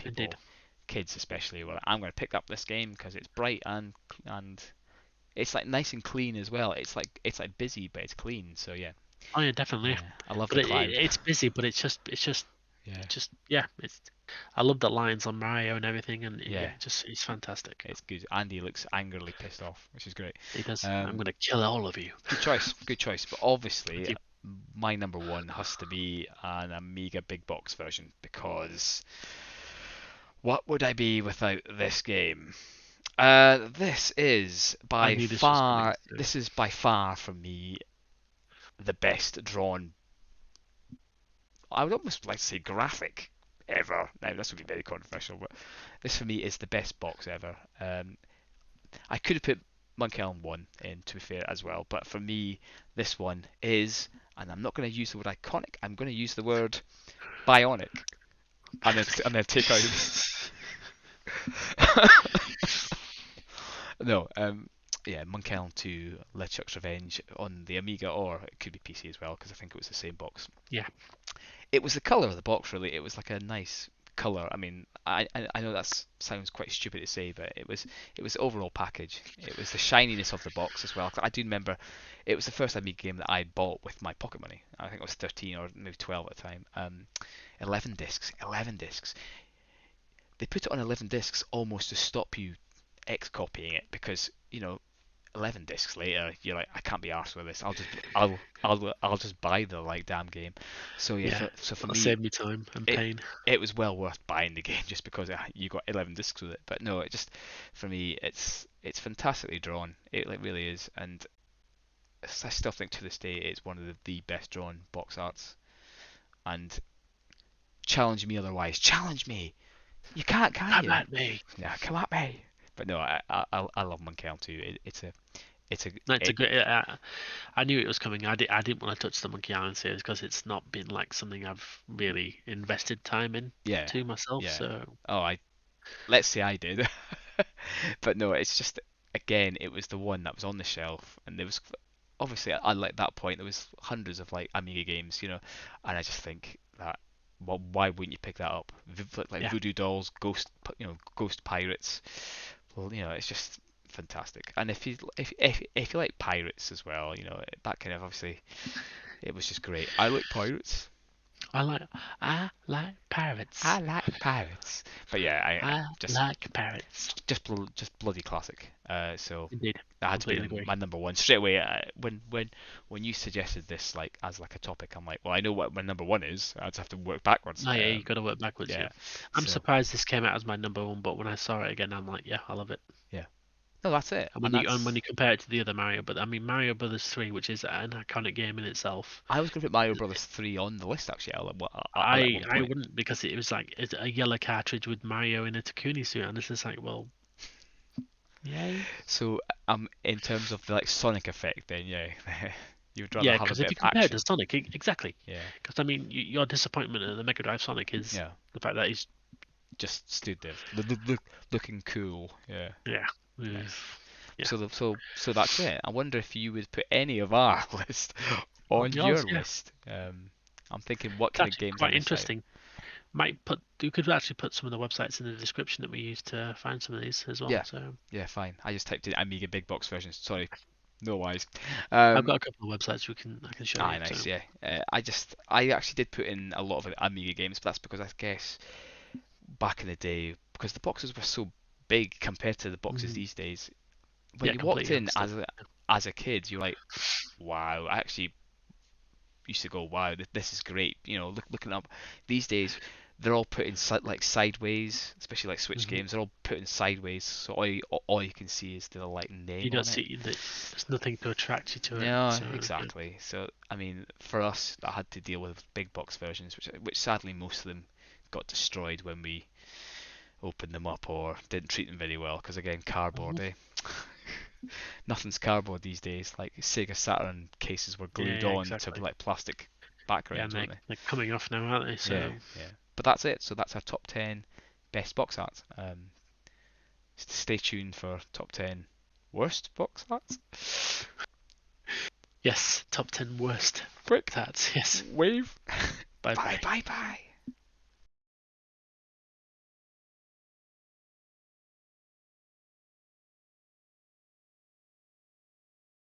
Indeed. People, kids especially, were like, I'm going to pick up this game because it's bright and it's like nice and clean as well. It's like busy, but it's clean. So yeah, Oh yeah, definitely. yeah. I love But the cloud. it's busy, but Yeah, yeah. It's I love the lines on Mario and everything, and yeah, yeah. it's fantastic. It's good. Andy looks angrily pissed off, which is great. He does. I'm Um, gonna kill all of you. good choice, good choice. But Thank obviously, you. my number one has to be an Amiga big box version because what would I be without this game? This is I by knew this was coming far, through. this is by far for me the best drawn. I would almost like to say graphic ever. Now this would be very controversial, but this for me is the best box ever. I could have put Monkey Island 1 in, to be fair, as well, but for me, this one is, and I'm not going to use the word iconic, I'm going to use the word bionic, and then take out. No, yeah, Monkey Island 2, LeChuck's Revenge on the Amiga, or it could be PC as well, because I think it was the same box. Yeah. It was the color of the box, really. It was like a nice color. I mean, I know that sounds quite stupid to say, but it was the overall package. It was the shininess of the box as well. I do remember it was the first Amiga game that I bought with my pocket money. I think I was 13 or maybe 12 at the time. 11 discs, 11 discs. They put it on 11 discs almost to stop you X-copying it because 11 discs later, you're like, I can't be arsed with this. I'll just buy the like damn game. So yeah, Yeah. so for That'll me, save me time and it pain. it was well worth buying the game just because you got 11 discs with it. But no, it just for me, it's fantastically drawn. It like really is, and I still think to this day it's one of the best drawn box arts. And challenge me otherwise. Challenge me. You can't, can Come you? at me. Yeah, come at me. But no, I love Monkey Island 2. It's a No, it's a it, great. I knew it was coming. I didn't want to touch the Monkey Island series because it's not been like something I've really invested time in yeah, to myself. yeah. So Oh, let's say I did. But no, it's just again, it was the one that was on the shelf, and there was obviously unlike that point, there was hundreds of like Amiga games, and I just think that well, why wouldn't you pick that up? Like yeah, Voodoo Dolls, Ghost Pirates. Well, it's just fantastic. And if you like pirates as well, that kind of obviously it was just great. I like pirates. I like I like I parrots. like pirates. But yeah, I I just like parrots. just bloody classic. So Indeed, that had to be completely agree. my number one straight away. When you suggested this like as like a topic, I'm like, well, I know what my number one is. I just have to work backwards. No, yeah, you got to work backwards. Yeah, Yeah. I'm So surprised this came out as my number one, but when I saw it again, I'm like, yeah, I love it. yeah. No, that's it. And And when that's you compare it to the other Mario, but I mean Mario Brothers 3, which is an iconic game in itself, I was going to put Mario Brothers 3 on the list actually. At I one I point. wouldn't, because it was like it's a yellow cartridge with Mario in a Takuni suit, and it's just like, well, yay. So in terms of the like Sonic effect, then yeah, you'd rather Yeah, have a because bit if of you compare it to action. Sonic, exactly. Yeah. Because I mean, your disappointment in the Mega Drive Sonic is Yeah. the fact that he's Just stood there, looking cool. Yeah. yeah, mm, Nice. yeah. So that's it. I wonder if you would put any of our list On on your yours, yeah, list. I'm thinking, what it's kind of actually games I quite miss out? interesting. You could actually put some of the websites in the description that we used to find some of these as well. Yeah, So yeah, fine. I just typed in Amiga big box versions. Sorry, no worries. I've Um, got a couple of websites I can show you. nice, So yeah. I actually did put in a lot of Amiga games, but that's because I guess back in the day, because the boxes were so big compared to the boxes mhm. these days, when Yeah, you walked completely in understand. as a kid, you're like, wow. I actually used to go, wow, this is great. Looking up these days, they're all put in like sideways, especially like Switch Hmm. games. They're all put in sideways, so all you can see is the like You name don't on it. see that there's nothing to attract you to it. No, So yeah. exactly. So I mean, for us, that had to deal with big box versions, which sadly most of them got destroyed when we opened them up or didn't treat them very well. Because again, Mhm. cardboard, eh? Nothing's cardboard these days. Like Sega Saturn cases were Yeah, glued yeah, on to exactly. like plastic Yeah, backgrounds, and weren't they? they're coming off now, aren't they? Yeah, So yeah. But that's it. So that's our top 10 best box art. Stay tuned for top 10 worst box arts. yes, top 10 worst Quick, box arts. Yes. wave. Bye Bye, bye. bye, bye.